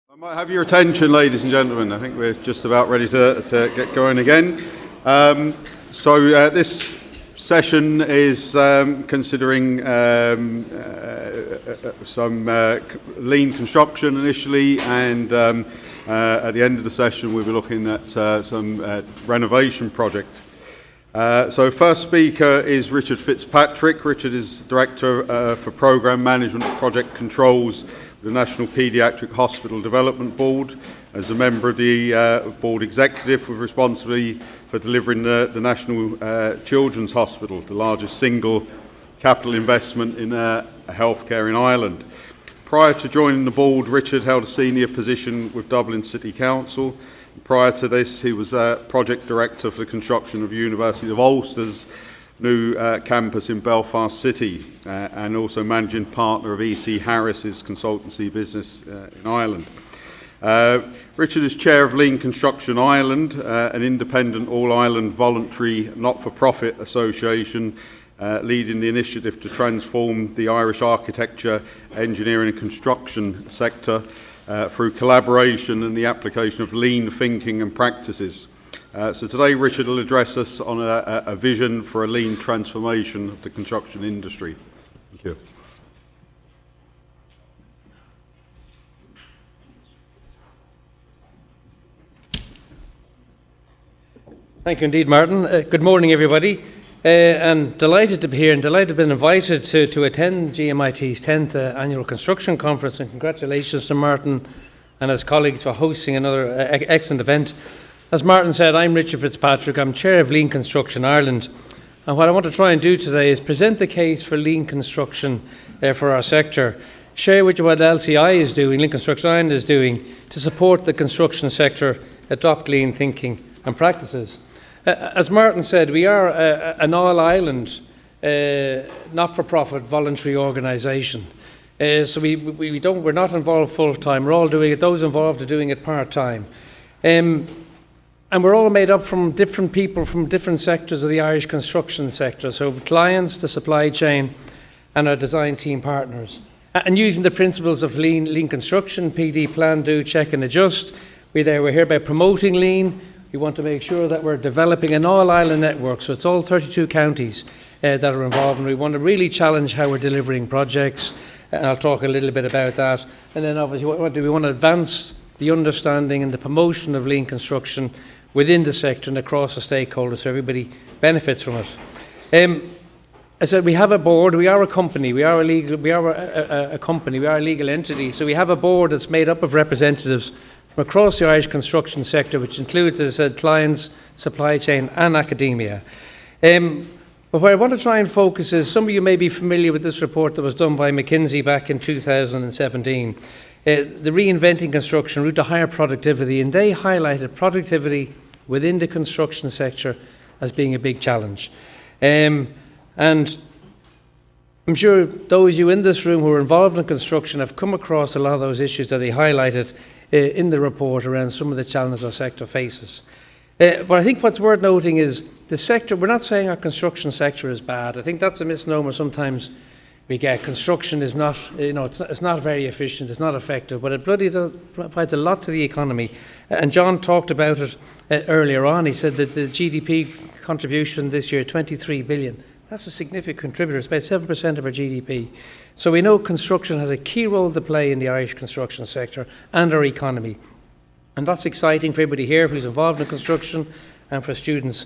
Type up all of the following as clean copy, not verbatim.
I might have your attention, ladies and gentlemen. I think we're just about ready to get going again. This session is considering some lean construction initially, and at the end of the session we'll be looking at some renovation project. First speaker is Richard Fitzpatrick. Richard is Director for Programme Management and Project Controls the National Paediatric Hospital Development Board, as a member of the Board Executive with responsibility for delivering the National Children's Hospital, the largest single capital investment in healthcare in Ireland. Prior to joining the board, Richard held a senior position with Dublin City Council. Prior to this, he was Project Director for the construction of University of Ulster's new campus in Belfast City, and also Managing Partner of E.C. Harris's consultancy business in Ireland. Richard is Chair of Lean Construction Ireland, an independent all-Ireland voluntary not-for-profit association leading the initiative to transform the Irish architecture, engineering and construction sector through collaboration and the application of lean thinking and practices. So today Richard will address us on a vision for a lean transformation of the construction industry. Thank you. Thank you indeed, Martin. Good morning, everybody. And delighted to be here and delighted to have been invited to attend GMIT's 10th annual construction conference, and congratulations to Martin and his colleagues for hosting another excellent event. As Martin said, I'm Richard Fitzpatrick. I'm Chair of Lean Construction Ireland. And what I want to try and do today is present the case for lean construction for our sector, share with you what LCI is doing, Lean Construction Ireland is doing, to support the construction sector adopt lean thinking and practices. As Martin said, we are an all-Ireland not-for-profit voluntary organisation. So we're not involved full-time. We're all doing it. Those involved are doing it part-time. And we're all made up from different people from different sectors of the Irish construction sector. So clients, the supply chain, and our design team partners. And using the principles of lean construction, PD, plan, do, check and adjust. We're here by promoting lean. We want to make sure that we're developing an all-Ireland network. So it's all 32 counties that are involved. And we want to really challenge how we're delivering projects. And I'll talk a little bit about that. And then obviously what do we want to advance the understanding and the promotion of lean construction within the sector and across the stakeholders, so everybody benefits from it. I said we have a board. We are a company. We are a legal entity. So we have a board that's made up of representatives from across the Irish construction sector, which includes, as I said, clients, supply chain, and academia. But where I want to try and focus is, some of you may be familiar with this report that was done by McKinsey back in 2017. The Reinventing Construction Route to Higher Productivity, and they highlighted productivity within the construction sector as being a big challenge. And I'm sure those of you in this room who are involved in construction have come across a lot of those issues that they highlighted in the report around some of the challenges our sector faces. But I think what's worth noting is the sector, we're not saying our construction sector is bad. I think that's a misnomer sometimes we get. Construction is not, it's not very efficient, it's not effective, but it bloody provides a lot to the economy. And John talked about it earlier on. He said that the GDP contribution this year, 23 billion. That's a significant contributor. It's about 7% of our GDP. So we know construction has a key role to play in the Irish construction sector and our economy. And that's exciting for everybody here who's involved in construction and for students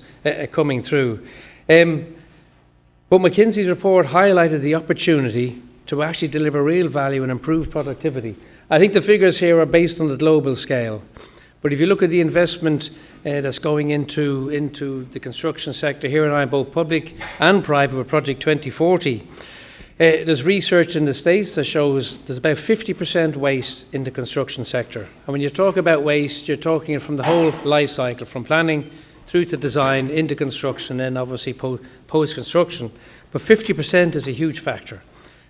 coming through. But McKinsey's report highlighted the opportunity to actually deliver real value and improve productivity. I think the figures here are based on the global scale. But if you look at the investment that's going into the construction sector here in Ireland, both public and private, with Project 2040, there's research in the States that shows there's about 50% waste in the construction sector. And when you talk about waste, you're talking from the whole life cycle, from planning through to design, into construction, and obviously post-construction. But 50% is a huge factor.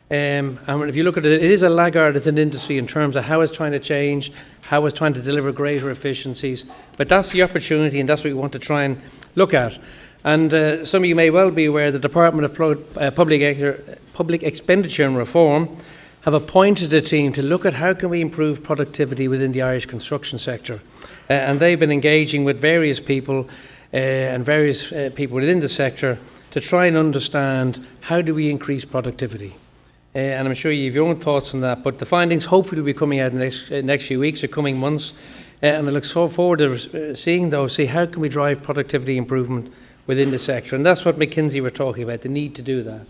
And if you look at it, it is a laggard as an industry in terms of how it's trying to change, how it's trying to deliver greater efficiencies. But that's the opportunity, and that's what we want to try and look at. And some of you may well be aware the Department of Public Expenditure and Reform have appointed a team to look at how can we improve productivity within the Irish construction sector. And they've been engaging with various people and various people within the sector to try and understand how do we increase productivity. And I'm sure you have your own thoughts on that, but the findings hopefully will be coming out in the next few weeks or coming months. And I look so forward to seeing those, see how can we drive productivity improvement within the sector. And that's what McKinsey were talking about, the need to do that.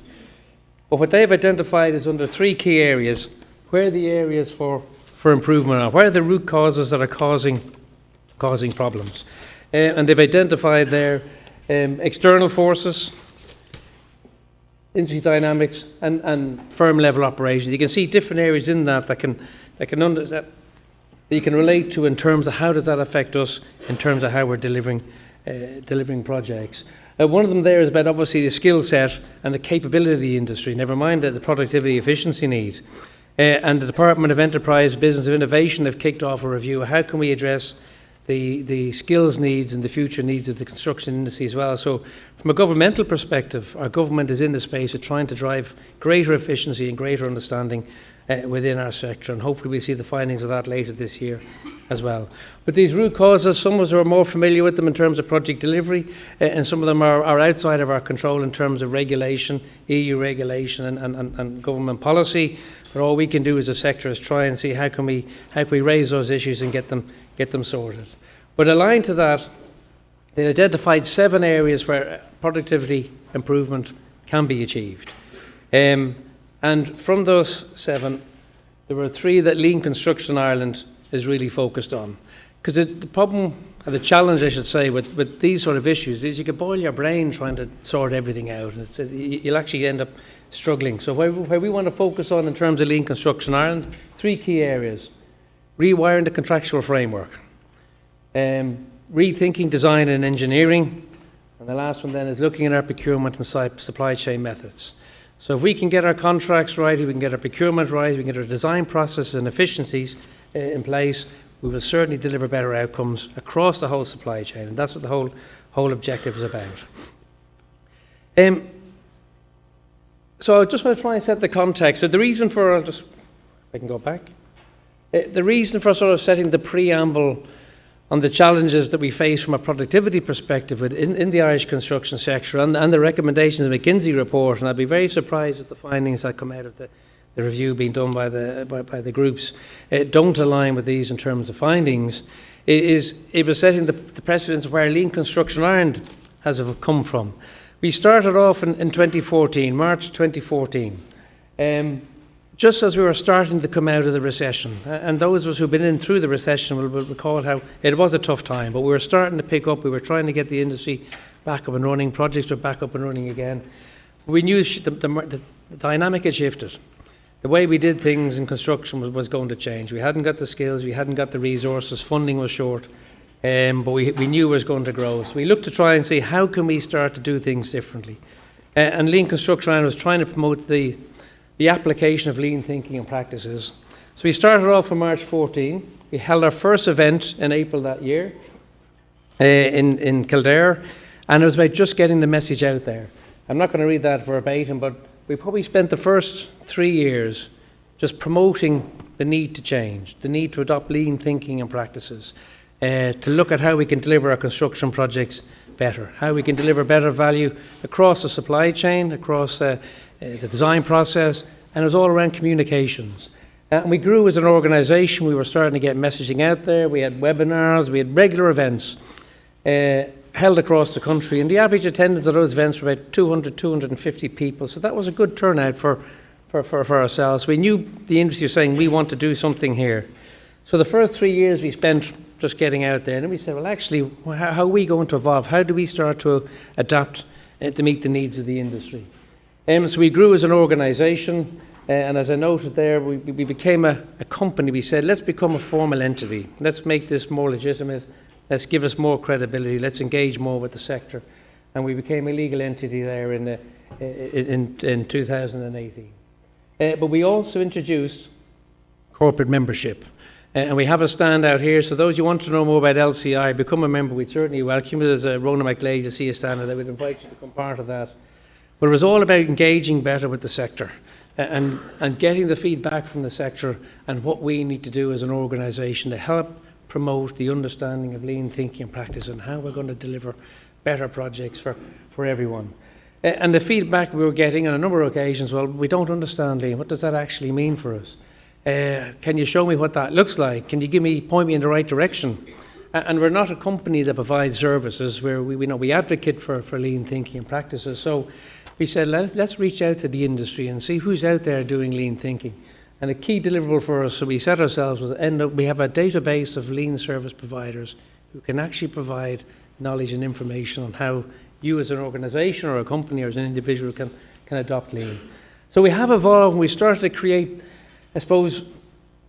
But what they've identified is under 3 key areas, where the areas for improvement are, where are the root causes that are causing problems. And they've identified there external forces, industry dynamics, and firm level operations. You can see different areas in that you can relate to in terms of how does that affect us in terms of how we're delivering projects. One of them there is about obviously the skill set and the capability of the industry, never mind the productivity efficiency need. And the Department of Enterprise, Business and Innovation have kicked off a review of how can we address the skills needs and the future needs of the construction industry as well. So from a governmental perspective, our government is in the space of trying to drive greater efficiency and greater understanding within our sector, and hopefully we'll see the findings of that later this year as well. But these root causes, some of us are more familiar with them in terms of project delivery, and some of them are outside of our control in terms of regulation, EU regulation and government policy. But all we can do as a sector is try and see how can we raise those issues and get them sorted. But aligned to that, they identified 7 areas where productivity improvement can be achieved. And from those 7, there were 3 that Lean Construction Ireland is really focused on. Because the problem, or the challenge I should say, with these sort of issues is you can boil your brain trying to sort everything out. You'll actually end up struggling. So where we want to focus on in terms of Lean Construction Ireland, 3 key areas. Rewiring the contractual framework. Rethinking design and engineering. And the last one then is looking at our procurement and supply chain methods. So if we can get our contracts right, if we can get our procurement right, if we can get our design processes and efficiencies in place, we will certainly deliver better outcomes across the whole supply chain. And that's what the whole objective is about. So I just want to try and set the context. So the reason for, I can go back. The reason for sort of setting the preamble on the challenges that we face from a productivity perspective in the Irish construction sector and the recommendations of the McKinsey report, and I'd be very surprised if the findings that come out of the review being done by the groups don't align with these in terms of findings, it was setting the precedence of where Lean Construction Ireland has come from. We started off in 2014, March 2014. Just as we were starting to come out of the recession, and those of us who've been in through the recession will recall how it was a tough time, but we were starting to pick up, we were trying to get the industry back up and running, projects were back up and running again. We knew the dynamic had shifted. The way we did things in construction was going to change. We hadn't got the skills, we hadn't got the resources, funding was short, but we knew it was going to grow. So we looked to try and see how can we start to do things differently. And Lean Construction Ireland was trying to promote the application of lean thinking and practices. So we started off on March 14. We held our first event in April that year in Kildare, and it was about just getting the message out there. I'm not going to read that verbatim, but we probably spent the first 3 years just promoting the need to change, the need to adopt lean thinking and practices, to look at how we can deliver our construction projects better, how we can deliver better value across the supply chain, across the design process, and it was all around communications. And we grew as an organisation. We were starting to get messaging out there. We had webinars, we had regular events held across the country, and the average attendance at those events were about 200, 250 people, so that was a good turnout for ourselves. We knew the industry was saying we want to do something here. So the first 3 years we spent just getting out there, and then we said, well, actually, how are we going to evolve? How do we start to adapt to meet the needs of the industry? So we grew as an organisation, and as I noted there, we became a company. We said, let's become a formal entity. Let's make this more legitimate. Let's give us more credibility. Let's engage more with the sector. And we became a legal entity there in 2018. But we also introduced corporate membership. And we have a stand out here. So those who want to know more about LCI, become a member. We'd certainly welcome you. There's a Rona McGlade to see a stand there. We'd invite you to become part of that. But it was all about engaging better with the sector. and getting the feedback from the sector and what we need to do as an organisation to help promote the understanding of lean thinking and practice and how we're going to deliver better projects for everyone. And the feedback we were getting on a number of occasions, well, we don't understand lean. What does that actually mean for us? Can you show me what that looks like? Can you point me in the right direction? And we're not a company that provides services where we advocate for lean thinking and practices. So we said, let's reach out to the industry and see who's out there doing lean thinking. And a key deliverable for us, so we set ourselves, was we have a database of lean service providers who can actually provide knowledge and information on how you as an organisation or a company or as an individual can adopt lean. So we have evolved and we started to create, I suppose,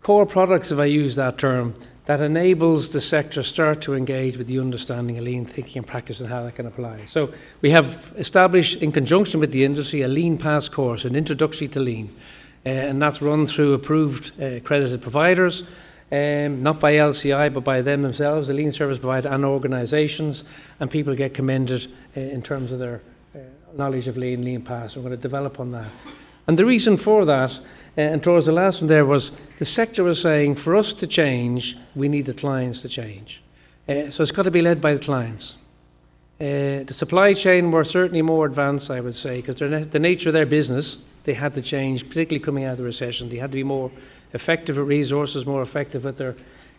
core products, if I use that term, that enables the sector start to engage with the understanding of lean thinking and practice and how that can apply. So we have established, in conjunction with the industry, a Lean Pass course, an introductory to lean. And that's run through approved accredited providers, not by LCI, but by them themselves, the lean service provider and organisations, and people get commended in terms of their knowledge of Lean Pass. We're going to develop on that. And the reason for that, and towards the last one there, was the sector was saying, for us to change, we need the clients to change. So it's got to be led by the clients. The supply chain were certainly more advanced, I would say, because the nature of their business, they had to change, particularly coming out of the recession. They had to be more effective at resources, more effective at their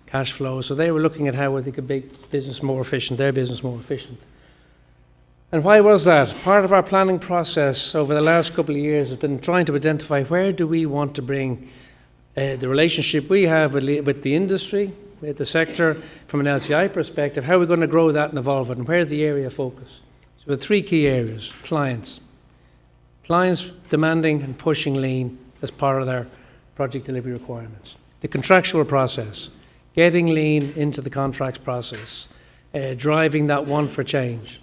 cash flow. So they were looking at how they could make business more efficient, their business more efficient. And why was that? Part of our planning process over the last couple of years has been trying to identify where do we want to bring the relationship we have with the industry, with the sector, from an LCI perspective, how are we going to grow that and evolve it, and where's the area of focus? So there are three key areas. Clients demanding and pushing lean as part of their project delivery requirements. The contractual process, getting lean into the contracts process, driving that want for change.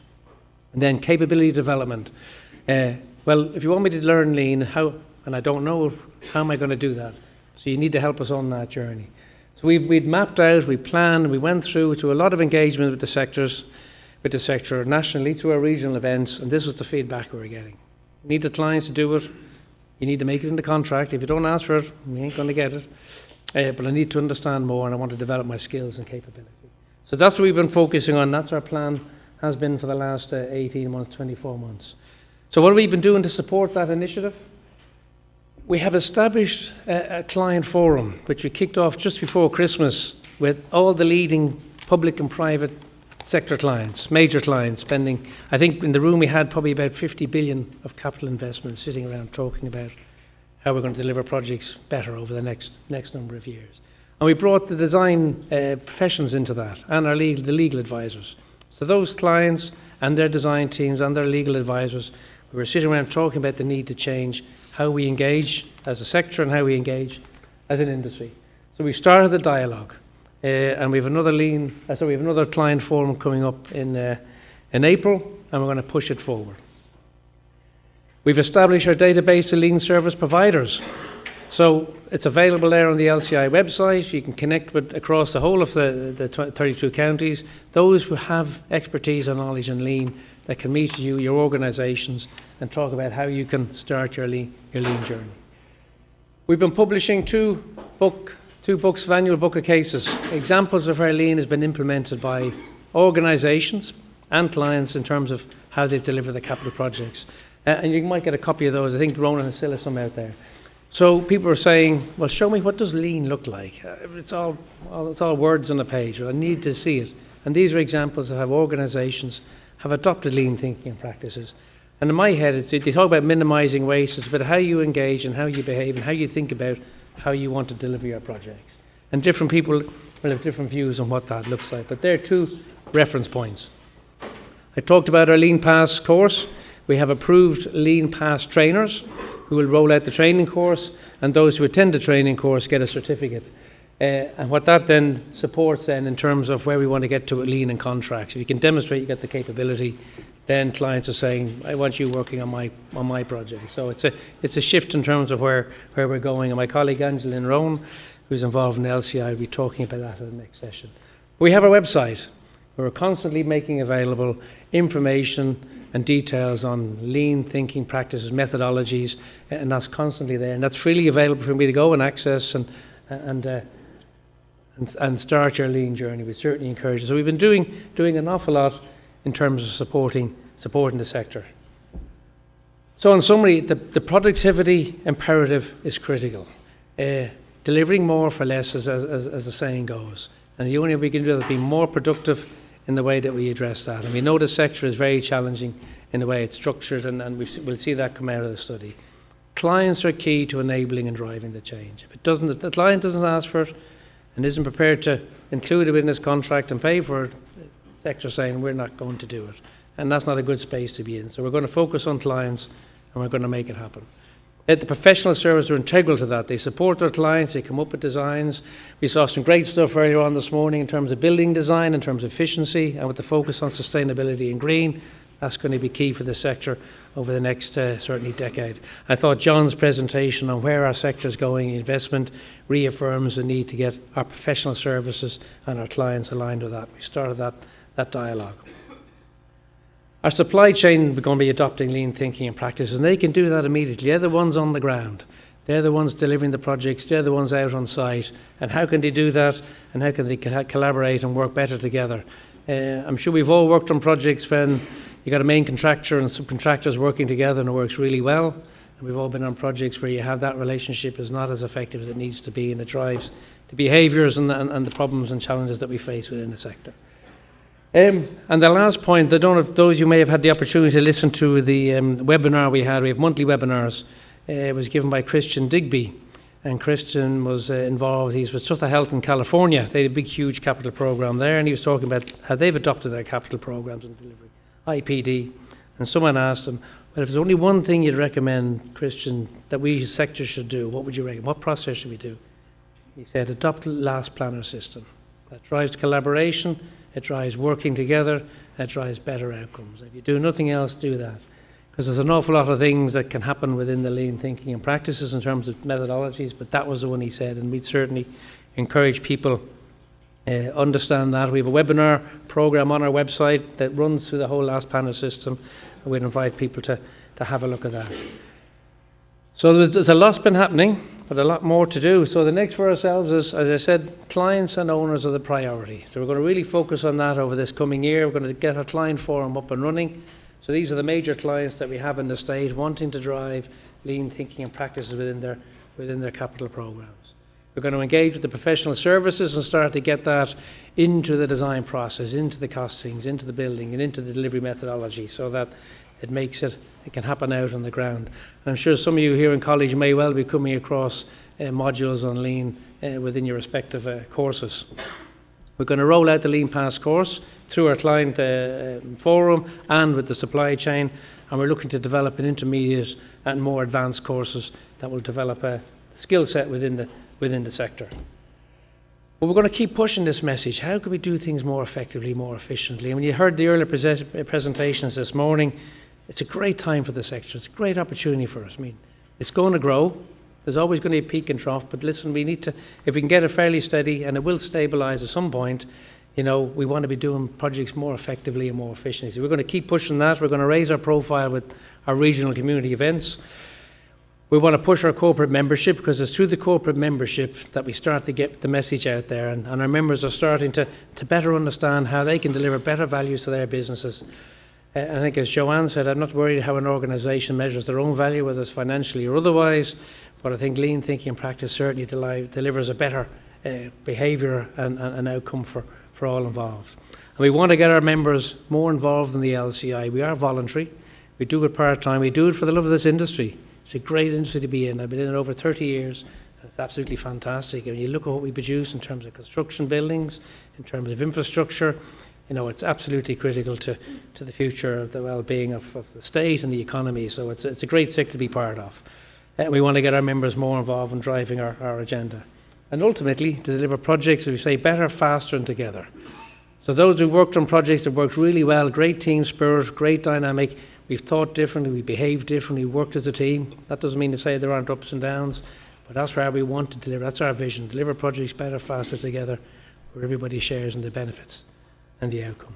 And then capability development. Well, if you want me to learn lean, and I don't know, how am I going to do that? So you need to help us on that journey. So we'd mapped out, we planned, we went through to a lot of engagement with the sector nationally through our regional events, and this was the feedback we were getting. You need the clients to do it. You need to make it in the contract. If you don't ask for it, you ain't going to get it. But I need to understand more, and I want to develop my skills and capability. So that's what we've been focusing on. That's our plan, has been for the last 18 months, 24 months. So what have we been doing to support that initiative? We have established a client forum, which we kicked off just before Christmas with all the leading public and private sector clients, major clients, spending, I think in the room we had probably about 50 billion of capital investment sitting around talking about how we're going to deliver projects better over the next number of years. And we brought the design professions into that, and the legal advisors. So those clients and their design teams and their legal advisors, we were sitting around talking about the need to change how we engage as a sector and how we engage as an industry. So we started the dialogue. And we have another client forum coming up in April, and we're going to push it forward. We've established our database of lean service providers. So it's available there on the LCI website. You can connect with across the whole of the 32 counties, those who have expertise and knowledge in lean that can meet you, your organisations, and talk about how you can start your lean journey. We've been publishing two books of annual book of cases, examples of where lean has been implemented by organisations and clients in terms of how they've delivered the capital projects. And you might get a copy of those. I think Ronan has still some out there. So people are saying, well, show me, what does lean look like? It's all words on a page. Well, I need to see it. And these are examples of how organisations have adopted lean thinking and practices. And in my head, they talk about minimising waste. It's about how you engage and how you behave and how you think about how you want to deliver your projects. And different people will have different views on what that looks like. But there are two reference points. I talked about our Lean Pass course. We have approved Lean Pass trainers who will roll out the training course, and those who attend the training course get a certificate. And what that then supports then in terms of where we want to get to with lean and contracts. If you can demonstrate you get the capability, then clients are saying, I want you working on my project. So it's a shift in terms of where we're going. And my colleague Angeline Rowan, who's involved in LCI, will be talking about that in the next session. We have our website. We're constantly making available information and details on lean thinking practices, methodologies, and that's constantly there. And that's freely available for me to go and access and start your lean journey. We certainly encourage it. So we've been doing an awful lot in terms of supporting the sector. So in summary, the productivity imperative is critical. Delivering more for less, as the saying goes. And the only way we can do that is be more productive in the way that we address that. And we know the sector is very challenging in the way it's structured, and we'll see that come out of the study. Clients are key to enabling and driving the change. If the client doesn't ask for it and isn't prepared to include it in his contract and pay for it, the sector's saying we're not going to do it. And that's not a good space to be in. So we're going to focus on clients and we're going to make it happen. The professional services are integral to that. They support their clients, they come up with designs. We saw some great stuff earlier on this morning in terms of building design, in terms of efficiency, and with the focus on sustainability and green. That's going to be key for the sector over the next, certainly, decade. I thought John's presentation on where our sector is going, investment, reaffirms the need to get our professional services and our clients aligned with that. We started that dialogue. Our supply chain, we're going to be adopting lean thinking and practices, and they can do that immediately. They're the ones on the ground. They're the ones delivering the projects. They're the ones out on site. And how can they do that? And how can they collaborate and work better together? I'm sure we've all worked on projects when you've got a main contractor and subcontractors working together and it works really well. And we've all been on projects where you have that relationship is not as effective as it needs to be, and it drives the behaviours and the problems and challenges that we face within the sector. And the last point, I don't know if those of you may have had the opportunity to listen to the webinar we had. We have monthly webinars. It was given by Christian Digby, and Christian was involved. He's with Sutha Health in California. They had a big, huge capital program there, and he was talking about how they've adopted their capital programs and delivery, IPD. And someone asked him, well, if there's only one thing you'd recommend, Christian, that we as sector should do, what would you recommend? What process should we do? He said, adopt the last planner system. That drives collaboration, it drives working together, it drives better outcomes. If you do nothing else, do that. Because there's an awful lot of things that can happen within the lean thinking and practices in terms of methodologies, but that was the one he said, and we'd certainly encourage people understand that. We have a webinar program on our website that runs through the whole last panel system, and we'd invite people to have a look at that. So there's a lot's been happening, but a lot more to do. So the next for ourselves is, as I said, clients and owners are the priority. So we're going to really focus on that over this coming year. We're going to get our client forum up and running. So these are the major clients that we have in the state wanting to drive lean thinking and practices within their capital programs. We're going to engage with the professional services and start to get that into the design process, into the costings, into the building, and into the delivery methodology, so that it can happen out on the ground. And I'm sure some of you here in college may well be coming across modules on lean within your respective courses. We're going to roll out the Lean Pass course through our client forum and with the supply chain, and we're looking to develop an intermediate and more advanced courses that will develop a skill set within the sector. But we're going to keep pushing this message. How can we do things more effectively, more efficiently? And when you heard the earlier presentations this morning, it's a great time for the sector. It's a great opportunity for us. I mean, it's going to grow. There's always going to be a peak and trough, but listen, we need to, if we can get it fairly steady, and it will stabilise at some point, we want to be doing projects more effectively and more efficiently. So we're going to keep pushing that. We're going to raise our profile with our regional community events. We want to push our corporate membership, because it's through the corporate membership that we start to get the message out there, and our members are starting to better understand how they can deliver better values to their businesses. I think, as Joanne said, I'm not worried how an organisation measures their own value, whether it's financially or otherwise, but I think lean thinking and practice certainly delivers a better behaviour and outcome for all involved. And we want to get our members more involved in the LCI. We are voluntary. We do it part-time. We do it for the love of this industry. It's a great industry to be in. I've been in it over 30 years. It's absolutely fantastic. And you look at what we produce in terms of construction buildings, in terms of infrastructure, it's absolutely critical to the future of the well-being of the state and the economy. So it's a great sector to be part of. We want to get our members more involved in driving our agenda. And ultimately, to deliver projects, as we say, better, faster and together. So those who've worked on projects that worked really well, great team spirit, great dynamic, we've thought differently, we behaved differently, worked as a team. That doesn't mean to say there aren't ups and downs, but that's where we want to deliver. That's our vision, deliver projects better, faster together, where everybody shares in the benefits and the outcome.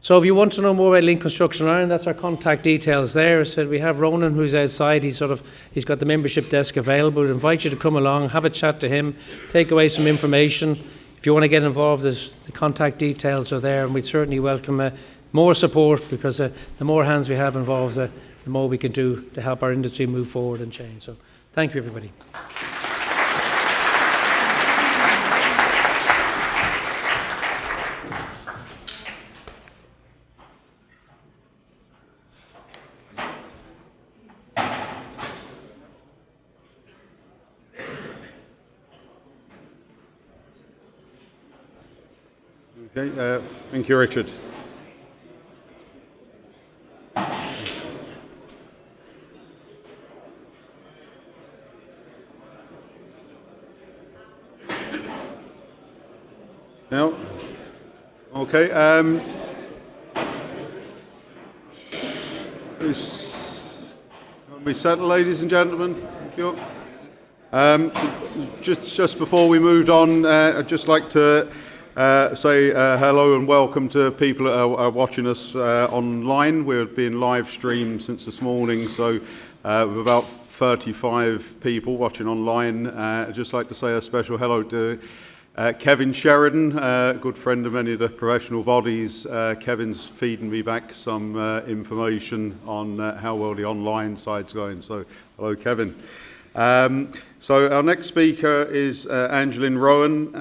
So if you want to know more about Lean Construction Ireland, that's our contact details there. As I said, we have Ronan who's outside. He's got the membership desk available. We invite you to come along, have a chat to him, take away some information. If you want to get involved, the contact details are there, and we'd certainly welcome more support, because the more hands we have involved, the more we can do to help our industry move forward and change. So thank you, everybody. Okay, thank you, Richard. Now, okay. Are we settled, ladies and gentlemen? Thank you. So just before we moved on, I'd just like to say hello and welcome to people that are watching us online. We're being live streamed since this morning, so with about 35 people watching online. I'd just like to say a special hello to Kevin Sheridan, a good friend of many of the professional bodies. Kevin's feeding me back some information on how well the online side's going. So hello, Kevin. So our next speaker is Angeline Rowan,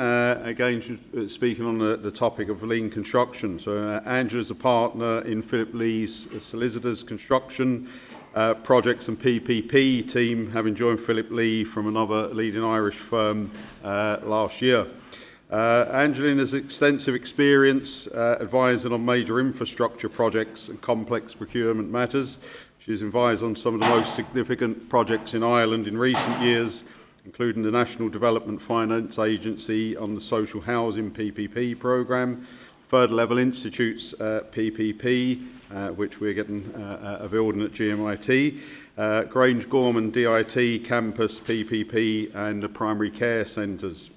again she's speaking on the topic of lean construction. So Angela's a partner in Philip Lee's Solicitors Construction Projects and PPP team, having joined Philip Lee from another leading Irish firm last year. Angeline has extensive experience advising on major infrastructure projects and complex procurement matters. She's advised on some of the most significant projects in Ireland in recent years, including the National Development Finance Agency on the Social Housing PPP programme, Third Level Institutes PPP, which we're getting a building at GMIT, Grange Gorman DIT Campus PPP, and the primary care centres.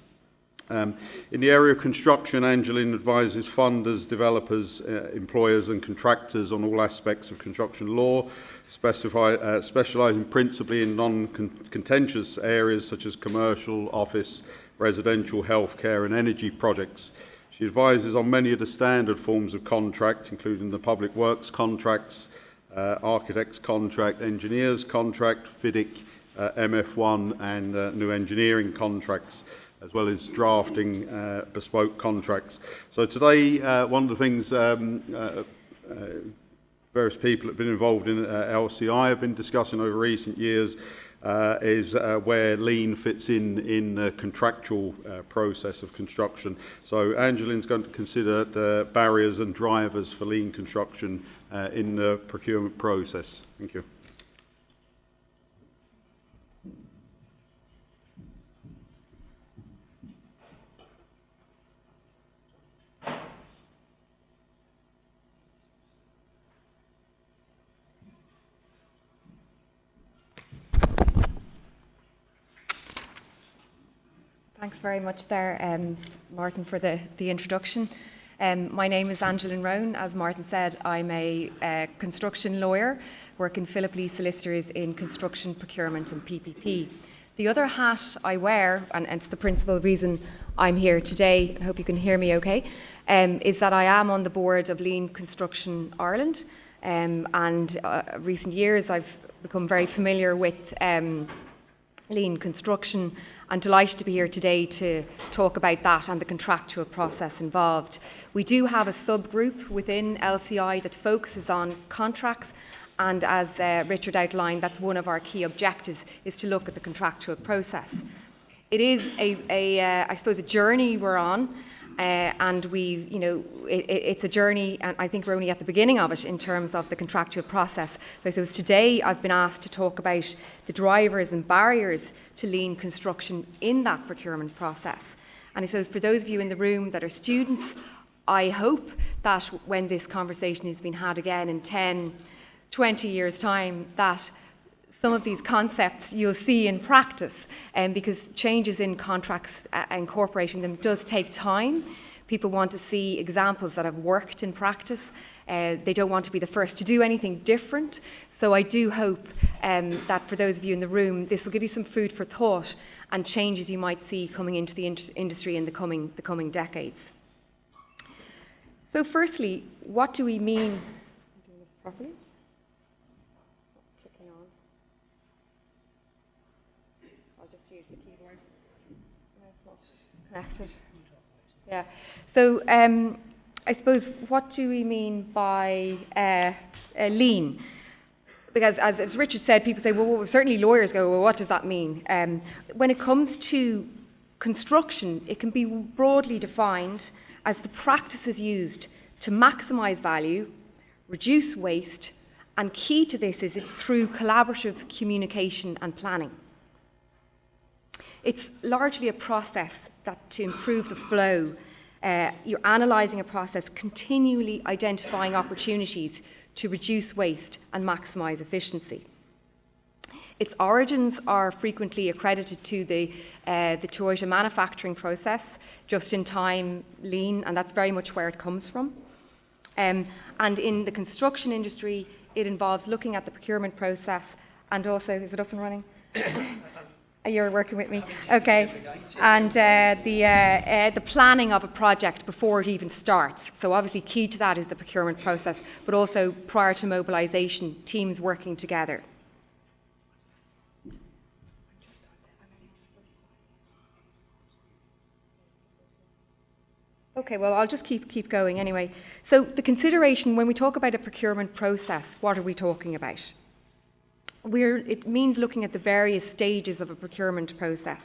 In the area of construction, Angeline advises funders, developers, employers and contractors on all aspects of construction law, specialising principally in non-contentious areas such as commercial, office, residential, healthcare and energy projects. She advises on many of the standard forms of contract, including the public works contracts, architects contract, engineers contract, FIDIC, MF1 and new engineering contracts, as well as drafting bespoke contracts. So today, one of the things various people that have been involved in LCI have been discussing over recent years is where lean fits in the contractual process of construction. So Angeline's going to consider the barriers and drivers for lean construction in the procurement process. Thank you. Thanks very much there, Martin, for the introduction. My name is Angeline Rowan. As Martin said, I'm a construction lawyer, working Philip Lee Solicitors in construction, procurement and PPP. The other hat I wear, and it's the principal reason I'm here today, I hope you can hear me okay, is that I am on the board of Lean Construction Ireland. Recent years I've become very familiar with lean construction, and delighted to be here today to talk about that and the contractual process involved. We do have a subgroup within LCI that focuses on contracts, and as Richard outlined, that's one of our key objectives, is to look at the contractual process. It is I suppose, a journey we're on, and it's a journey, and I think we're only at the beginning of it in terms of the contractual process. So I suppose today I've been asked to talk about the drivers and barriers to lean construction in that procurement process. And I suppose for those of you in the room that are students, I hope that when this conversation has been had again in 10, 20 years' time, that some of these concepts you'll see in practice, because changes in contracts, incorporating them does take time. People want to see examples that have worked in practice, They don't want to be the first to do anything different. So I do hope that for those of you in the room, this will give you some food for thought and changes you might see coming into the industry in the coming decades. So firstly, what do we mean? I'm doing this properly. Clicking on. I'll just use the keyboard. No, it's not connected. Yeah. So I suppose, what do we mean by lean? Because as Richard said, people say, well, certainly lawyers go, well, what does that mean? When it comes to construction, it can be broadly defined as the practices used to maximise value, reduce waste, and key to this is it's through collaborative communication and planning. It's largely a process that to improve the flow, you're analysing a process, continually identifying opportunities to reduce waste and maximise efficiency. Its origins are frequently accredited to the Toyota manufacturing process, just-in-time lean, and that's very much where it comes from. And in the construction industry, it involves looking at the procurement process and also, is it up and running? You're working with me? Okay. And the planning of a project before it even starts. So obviously key to that is the procurement process, but also prior to mobilisation, teams working together. Okay, well, I'll just keep going anyway. So the consideration, when we talk about a procurement process, what are we talking about? It means looking at the various stages of a procurement process.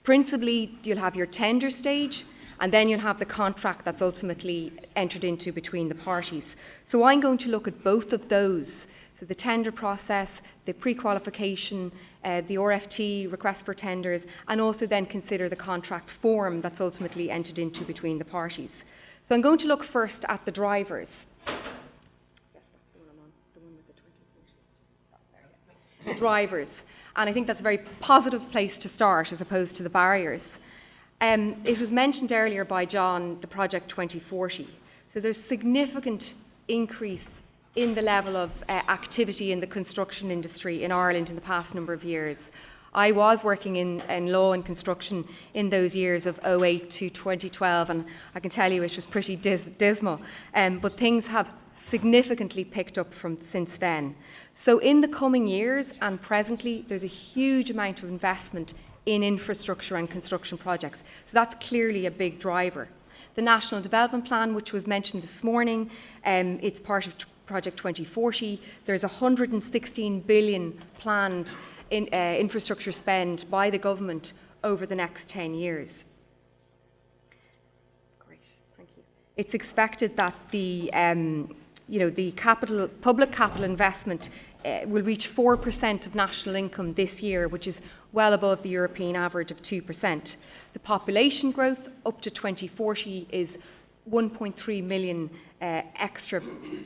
Principally, you'll have your tender stage, and then you'll have the contract that's ultimately entered into between the parties. So I'm going to look at both of those. So the tender process, the pre-qualification, the RFT, request for tenders, and also then consider the contract form that's ultimately entered into between the parties. So I'm going to look first at the drivers. Drivers, and I think that's a very positive place to start as opposed to the barriers. It was mentioned earlier by John, the Project 2040. So there's significant increase in the level of activity in the construction industry in Ireland in the past number of years. I was working in law and construction in those years of 2008 to 2012, and I can tell you it was pretty dismal. But things have significantly picked up since then. So in the coming years and presently, there's a huge amount of investment in infrastructure and construction projects. So that's clearly a big driver. The National Development Plan, which was mentioned this morning, it's part of Project 2040. There's 116 billion planned in infrastructure spend by the government over the next 10 years. Great, thank you. It's expected that the public capital investment will reach 4% of national income this year, which is well above the European average of 2%. The population growth up to 2040 is 1.3 million extra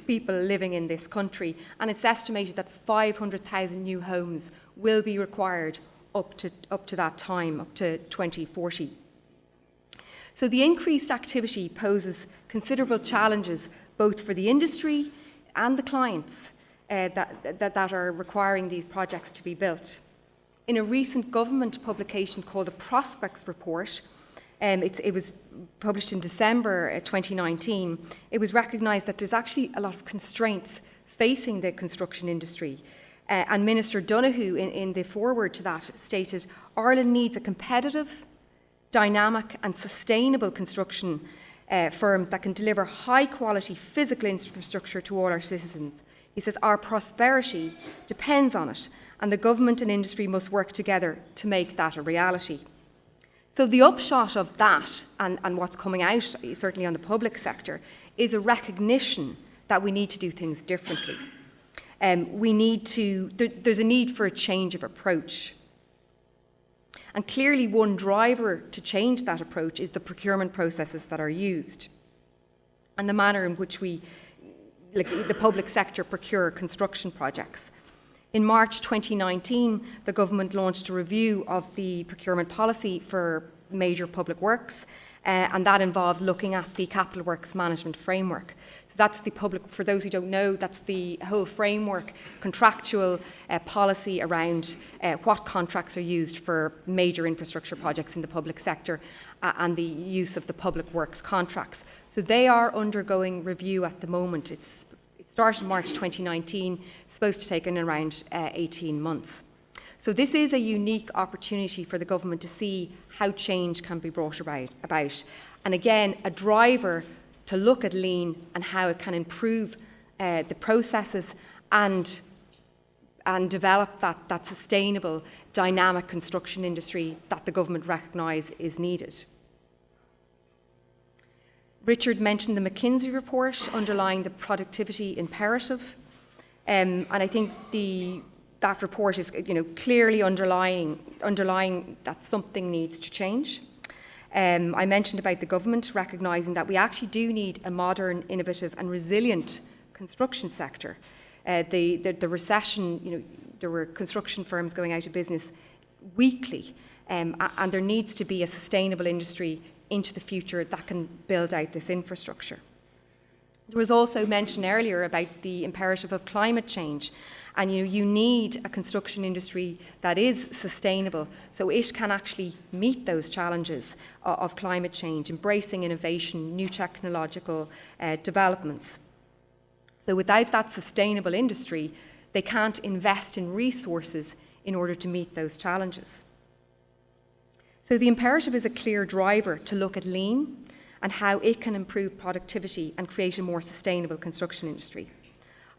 people living in this country, and it's estimated that 500,000 new homes will be required up to that time, up to 2040. So the increased activity poses considerable challenges both for the industry and the clients that are requiring these projects to be built. In a recent government publication called the Prospects Report, it was published in December 2019, it was recognised that there's actually a lot of constraints facing the construction industry. And Minister Donoghue, in the foreword to that, stated, Ireland needs a competitive, dynamic and sustainable construction firms that can deliver high-quality physical infrastructure to all our citizens. He says, our prosperity depends on it, and the government and industry must work together to make that a reality. So the upshot of that, and what's coming out, certainly on the public sector, is a recognition that we need to do things differently. There's a need for a change of approach. And clearly one driver to change that approach is the procurement processes that are used and the manner in which the public sector procure construction projects. In March 2019, the government launched a review of the procurement policy for major public works, and that involves looking at the capital works management framework. So that's the public, for those who don't know, that's the whole framework, contractual policy around what contracts are used for major infrastructure projects in the public sector and the use of the public works contracts. So they are undergoing review at the moment. It started in March 2019, supposed to take in around 18 months. So this is a unique opportunity for the government to see how change can be brought about. And again, a driver to look at lean and how it can improve the processes and develop that sustainable, dynamic construction industry that the government recognise is needed. Richard mentioned the McKinsey report underlying the productivity imperative, and I think that report is clearly underlying that something needs to change. I mentioned about the government recognising that we actually do need a modern, innovative and resilient construction sector. The recession, there were construction firms going out of business weekly, and there needs to be a sustainable industry into the future that can build out this infrastructure. There was also mention earlier about the imperative of climate change, and you need a construction industry that is sustainable so it can actually meet those challenges of climate change, embracing innovation, new technological developments. So without that sustainable industry, they can't invest in resources in order to meet those challenges. So the imperative is a clear driver to look at lean and how it can improve productivity and create a more sustainable construction industry.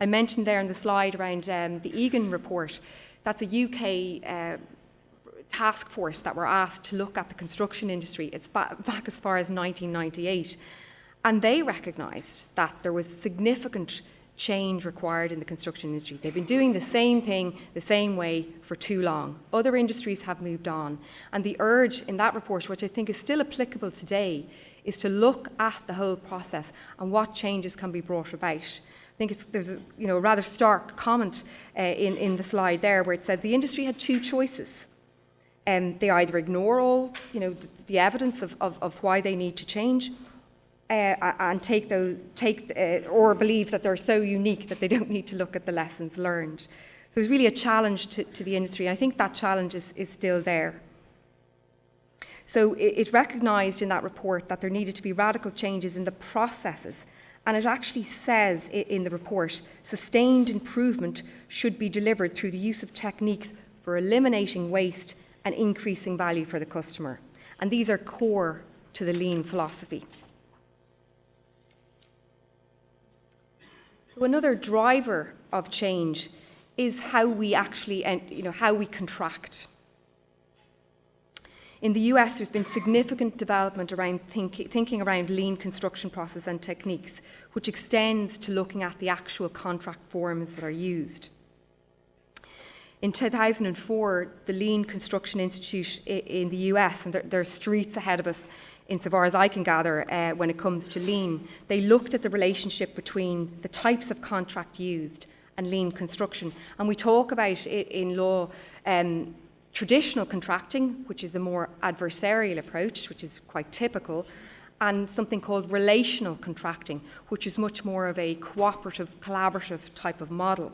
I mentioned there in the slide around the Egan report, that's a UK task force that were asked to look at the construction industry. It's back as far as 1998. And they recognised that there was significant change required in the construction industry. They've been doing the same thing the same way for too long. Other industries have moved on. And the urge in that report, which I think is still applicable today, is to look at the whole process and what changes can be brought about. I think there's a rather stark comment in the slide there where it said the industry had two choices. They either ignore all the evidence of why they need to change, and or believe that they're so unique that they don't need to look at the lessons learned. So it's really a challenge to the industry, and I think that challenge is still there. So it recognised in that report that there needed to be radical changes in the processes, and it actually says in the report, sustained improvement should be delivered through the use of techniques for eliminating waste and increasing value for the customer. And these are core to the lean philosophy. So another driver of change is how we actually, how we contract. In the US, there's been significant development around thinking around lean construction process and techniques, which extends to looking at the actual contract forms that are used. In 2004, the Lean Construction Institute in the US, and there's streets ahead of us insofar as I can gather when it comes to lean, they looked at the relationship between the types of contract used and lean construction. And we talk about it in law, traditional contracting, which is a more adversarial approach, which is quite typical, and something called relational contracting, which is much more of a cooperative, collaborative type of model.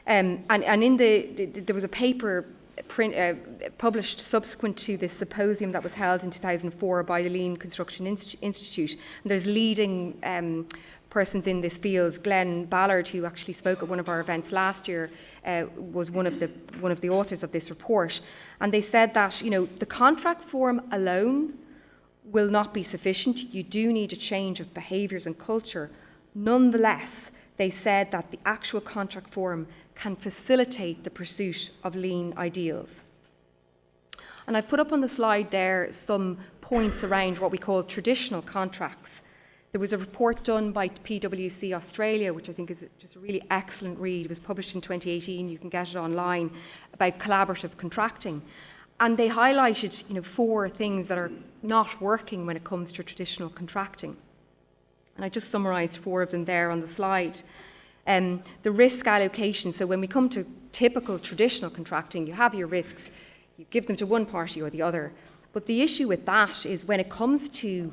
And in there was a paper published subsequent to this symposium that was held in 2004 by the Lean Construction Institute. And there's leading persons in this field. Glenn Ballard, who actually spoke at one of our events last year, was one of the authors of this report. And they said that the contract form alone will not be sufficient. You do need a change of behaviours and culture. Nonetheless, they said that the actual contract form can facilitate the pursuit of lean ideals. And I've put up on the slide there some points around what we call traditional contracts. There was a report done by PwC Australia, which I think is just a really excellent read. It was published in 2018, you can get it online, about collaborative contracting. And they highlighted 4 things that are not working when it comes to traditional contracting. And I just summarised 4 of them there on the slide. The risk allocation. So when we come to typical traditional contracting, you have your risks, you give them to one party or the other, But the issue with that is when it comes to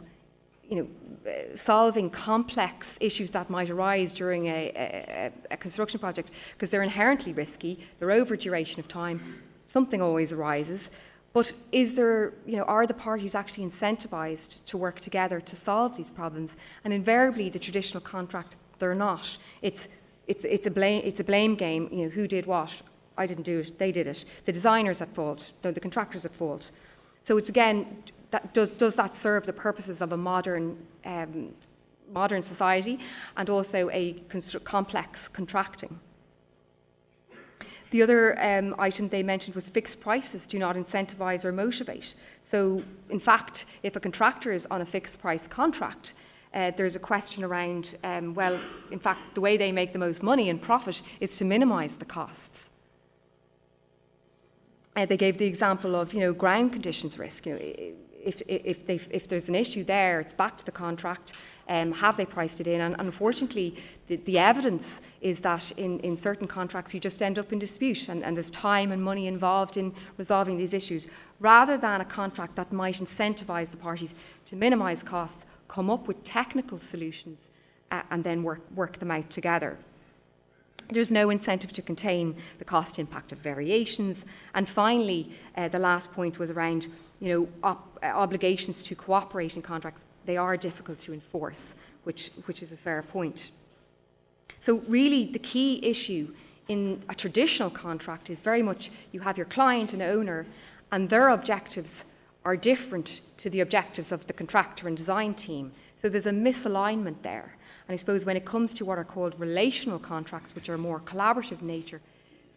solving complex issues that might arise during a construction project, because they're inherently risky, they're over duration of time, something always arises. But are the parties actually incentivized to work together to solve these problems? And invariably, the traditional contract, they're not. It's a blame game. Who did what? I didn't do it. They did it. The designer's at fault. No, the contractor's at fault. So it's again, does that serve the purposes of a modern society and also a complex contracting? The other item they mentioned was fixed prices do not incentivize or motivate. So, in fact, if a contractor is on a fixed price contract, there's a question around, in fact, the way they make the most money and profit is to minimize the costs. They gave the example of, ground conditions risk. If there's an issue there, it's back to the contract. Have they priced it in? And unfortunately, the evidence is that in certain contracts, you just end up in dispute, and there's time and money involved in resolving these issues, rather than a contract that might incentivize the parties to minimize costs, come up with technical solutions, and then work them out together. There's no incentive to contain the cost impact of variations. And finally, the last point was around, obligations to cooperate in contracts. They are difficult to enforce, which is a fair point. So really, the key issue in a traditional contract is very much you have your client and owner, and their objectives are different to the objectives of the contractor and design team. So there's a misalignment there. And I suppose when it comes to what are called relational contracts, which are more collaborative in nature,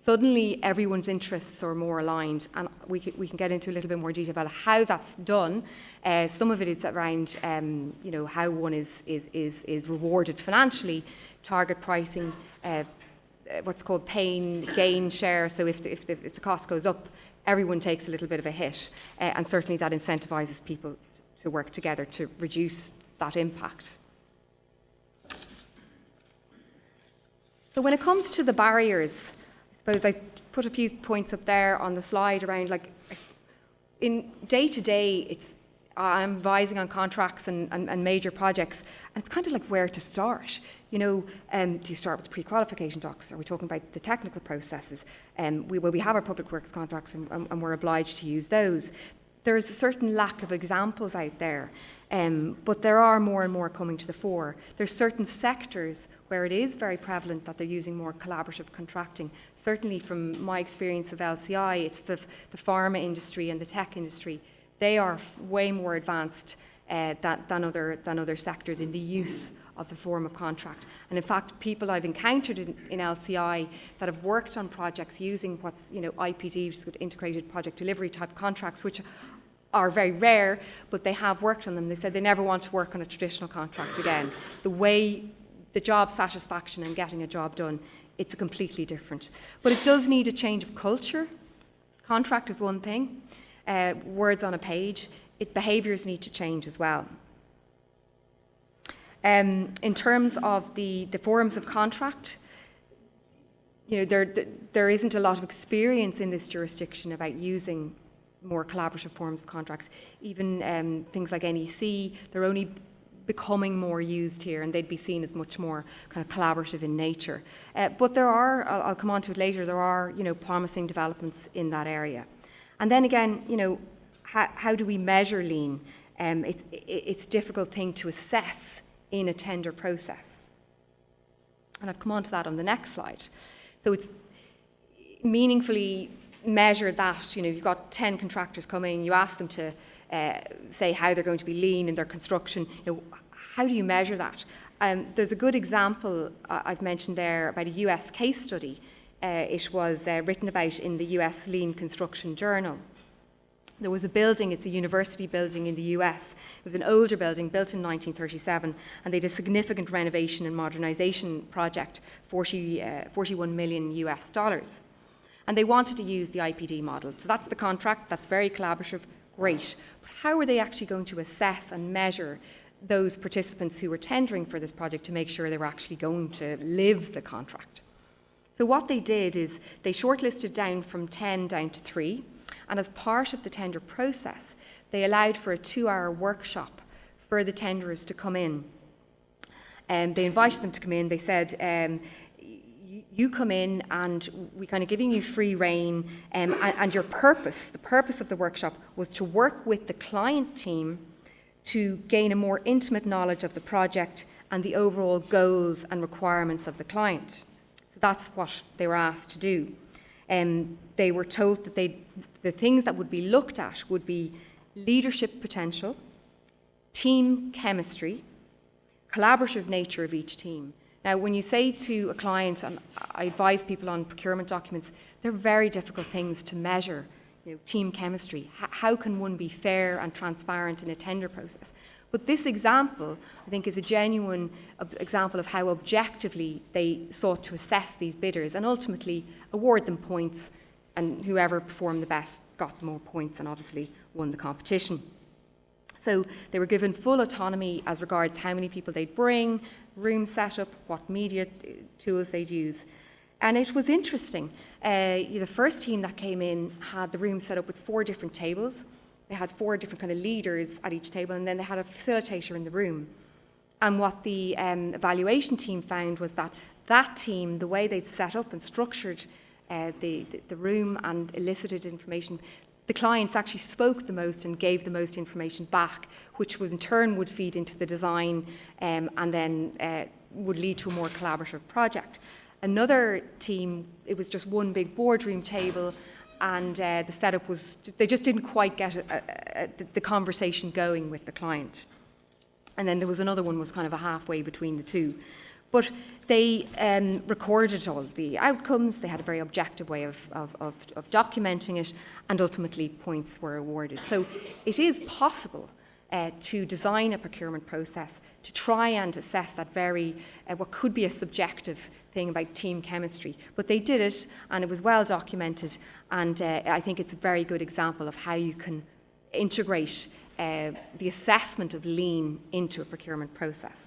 suddenly everyone's interests are more aligned. And we can get into a little bit more detail about how that's done. Some of it is around, how one is rewarded financially, target pricing, what's called pain gain share. So if the cost goes up, everyone takes a little bit of a hit. And certainly that incentivizes people to work together to reduce that impact. So when it comes to the barriers, I suppose I put a few points up there on the slide around, in day-to-day, I'm advising on contracts and major projects, and it's kind of like where to start. Do you start with the pre-qualification docs? Are we talking about the technical processes? We have our public works contracts and we're obliged to use those. There's a certain lack of examples out there, but there are more and more coming to the fore. There's certain sectors where it is very prevalent that they're using more collaborative contracting. Certainly from my experience of LCI, it's the pharma industry and the tech industry. They are way more advanced than other sectors in the use of the form of contract. And in fact, people I've encountered in LCI that have worked on projects using what's IPD, which is integrated project delivery type contracts, which are very rare, but they have worked on them. They said they never want to work on a traditional contract again. The job satisfaction and getting a job done, it's completely different. But it does need a change of culture. Contract is one thing, words on a page. Behaviours need to change as well. In terms of the forms of contract, there isn't a lot of experience in this jurisdiction about using more collaborative forms of contracts. Even things like NEC, they're only becoming more used here, and they'd be seen as much more kind of collaborative in nature. But there are, I'll come on to it later, there are promising developments in that area. And then again, how do we measure lean? It's a difficult thing to assess in a tender process. And I've come on to that on the next slide. So it's meaningfully measure that, you've got 10 contractors coming, you ask them to say how they're going to be lean in their construction. How do you measure that? There's a good example I've mentioned there about a US case study. It was written about in the US Lean Construction Journal. There was a building, it's a university building in the US. It was an older building built in 1937, and they did a significant renovation and modernization project, 41 million US dollars. And they wanted to use the IPD model. So that's the contract, that's very collaborative, great. But how are they actually going to assess and measure those participants who were tendering for this project to make sure they were actually going to live the contract? So what they did is they shortlisted down from 10 down to 3, and as part of the tender process, they allowed for a 2-hour workshop for the tenderers to come in. They invited them to come in. They said, you come in and we're kind of giving you free rein, and your purpose, the purpose of the workshop, was to work with the client team to gain a more intimate knowledge of the project and the overall goals and requirements of the client. So that's what they were asked to do. They were told that the things that would be looked at would be leadership potential, team chemistry, collaborative nature of each team. Now, when you say to a client, and I advise people on procurement documents, they're very difficult things to measure. Team chemistry. How can one be fair and transparent in a tender process? But this example, I think, is a genuine example of how objectively they sought to assess these bidders and ultimately award them points, and whoever performed the best got more points and obviously won the competition. So they were given full autonomy as regards how many people they'd bring, room setup, what media tools they'd use. And it was interesting. The first team that came in had the room set up with 4 different tables. They had 4 different kind of leaders at each table, and then they had a facilitator in the room. And what the evaluation team found was that team, the way they'd set up and structured the room and elicited information, the clients actually spoke the most and gave the most information back, which was in turn would feed into the design and then would lead to a more collaborative project. Another team, it was just one big boardroom table, and the setup was, they just didn't quite get the conversation going with the client. And then there was another one, was kind of a halfway between the two. But they recorded all the outcomes. They had a very objective way of documenting it, and ultimately points were awarded. So it is possible to design a procurement process to try and assess that very, what could be a subjective thing about team chemistry. But they did it, and it was well documented, and I think it's a very good example of how you can integrate the assessment of lean into a procurement process.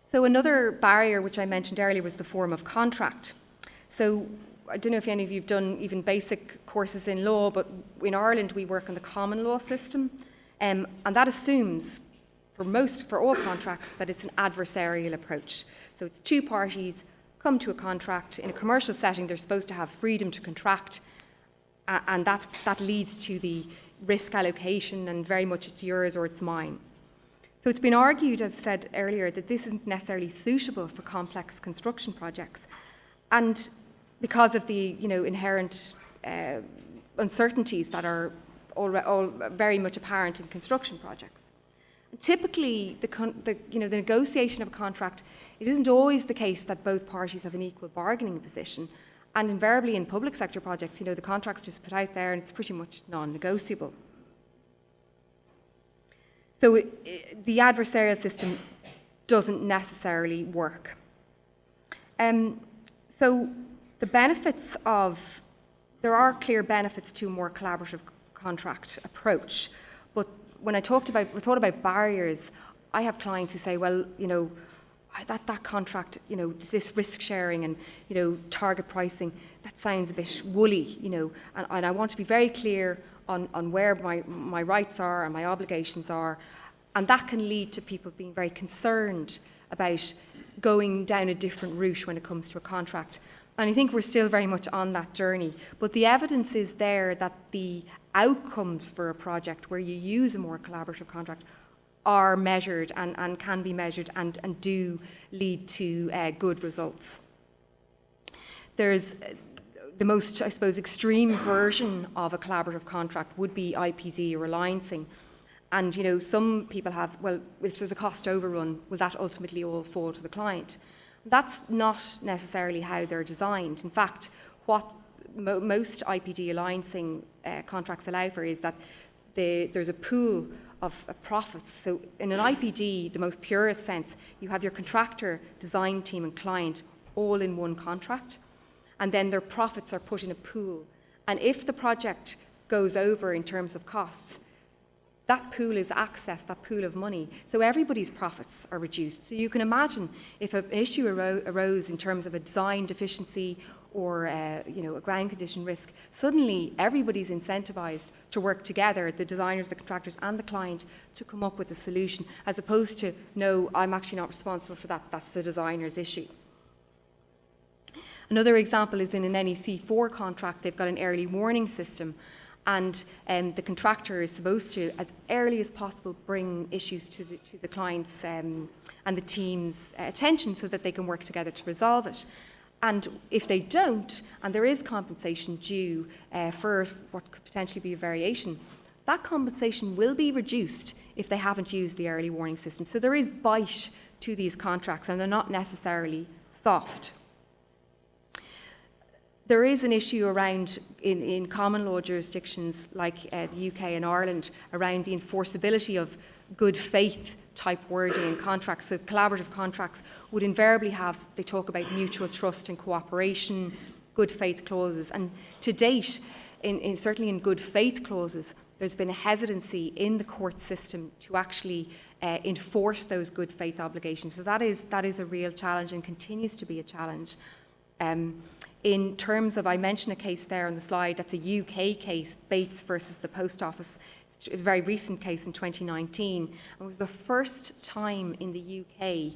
So another barrier which I mentioned earlier was the form of contract. So I don't know if any of you have done even basic courses in law, but in Ireland we work on the common law system, and that assumes for all contracts that it's an adversarial approach. So it's 2 parties come to a contract. In a commercial setting, they're supposed to have freedom to contract, and that leads to the risk allocation, and very much it's yours or it's mine. So it's been argued, as I said earlier, that this isn't necessarily suitable for complex construction projects, and because of the inherent uncertainties that are all very much apparent in construction projects. Typically, the negotiation of a contract, it isn't always the case that both parties have an equal bargaining position, and invariably in public sector projects, the contract's just put out there and it's pretty much non-negotiable. So the adversarial system doesn't necessarily work. So the benefits there are clear benefits to a more collaborative contract approach, but when we thought about barriers, I have clients who say, well, that contract, this risk sharing and, target pricing, that sounds a bit woolly, and I want to be very clear on where my rights are and my obligations are, and that can lead to people being very concerned about going down a different route when it comes to a contract. And I think we're still very much on that journey, but the evidence is there that the outcomes for a project where you use a more collaborative contract are measured and can be measured and do lead to good results. There's the most, I suppose, extreme version of a collaborative contract would be IPD or alliancing. And, some people have, well, if there's a cost overrun, will that ultimately all fall to the client? That's not necessarily how they're designed. In fact, what most IPD alliancing contracts allow for is that there's a pool of profits. So in an IPD, the most purest sense, you have your contractor, design team and client all in one contract, and then their profits are put in a pool. And if the project goes over in terms of costs, that pool is access, that pool of money. So everybody's profits are reduced. So you can imagine if an issue arose in terms of a design deficiency or a ground condition risk, suddenly everybody's incentivized to work together, the designers, the contractors and the client, to come up with a solution, as opposed to, no, I'm actually not responsible for that, that's the designer's issue. Another example is in an NEC4 contract, they've got an early warning system, and the contractor is supposed to, as early as possible, bring issues to the client's and the team's attention so that they can work together to resolve it. And if they don't, and there is compensation due for what could potentially be a variation, that compensation will be reduced if they haven't used the early warning system. So there is bite to these contracts, and they're not necessarily soft. There is an issue around, in common law jurisdictions like the UK and Ireland, around the enforceability of good faith type wording in contracts. So collaborative contracts would invariably have, they talk about mutual trust and cooperation, good faith clauses. And to date, certainly in good faith clauses, there's been a hesitancy in the court system to actually enforce those good faith obligations. So that is a real challenge and continues to be a challenge. In terms of, I mentioned a case there on the slide, that's a UK case, Bates versus the Post Office. It's a very recent case in 2019. And it was the first time in the UK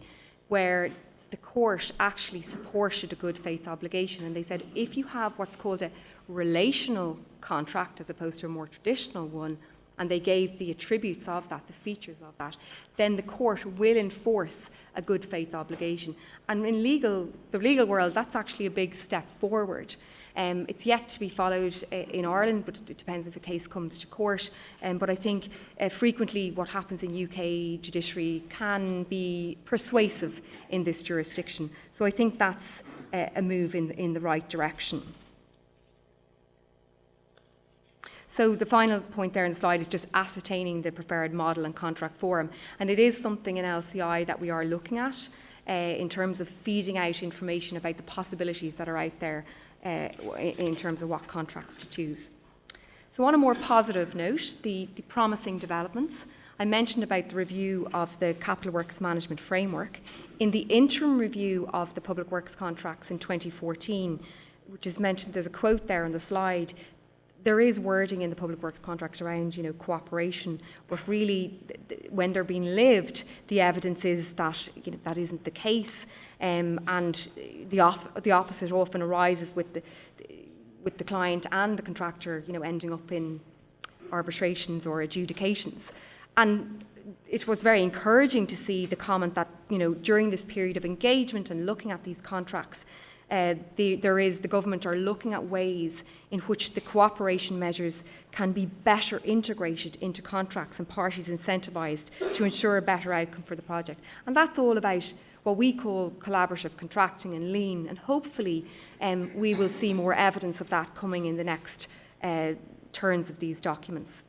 where the court actually supported a good faith obligation. And they said, if you have what's called a relational contract as opposed to a more traditional one, and they gave the attributes of that, the features of that, then the court will enforce a good faith obligation. And in the legal world, that's actually a big step forward. It's yet to be followed in Ireland, but it depends if a case comes to court. But I think frequently what happens in UK judiciary can be persuasive in this jurisdiction. So I think that's a move in the right direction. So the final point there in the slide is just ascertaining the preferred model and contract form. And it is something in LCI that we are looking at in terms of feeding out information about the possibilities that are out there in terms of what contracts to choose. So on a more positive note, the promising developments. I mentioned about the review of the Capital Works Management Framework. In the interim review of the public works contracts in 2014, which is mentioned, there's a quote there on the slide, there is wording in the public works contract around, cooperation, but really, when they're being lived, the evidence is that that isn't the case, and the opposite often arises with the client and the contractor, ending up in arbitrations or adjudications. And it was very encouraging to see the comment that during this period of engagement and looking at these contracts, the government are looking at ways in which the cooperation measures can be better integrated into contracts and parties incentivised to ensure a better outcome for the project. And that's all about what we call collaborative contracting and lean, and hopefully we will see more evidence of that coming in the next turns of these documents.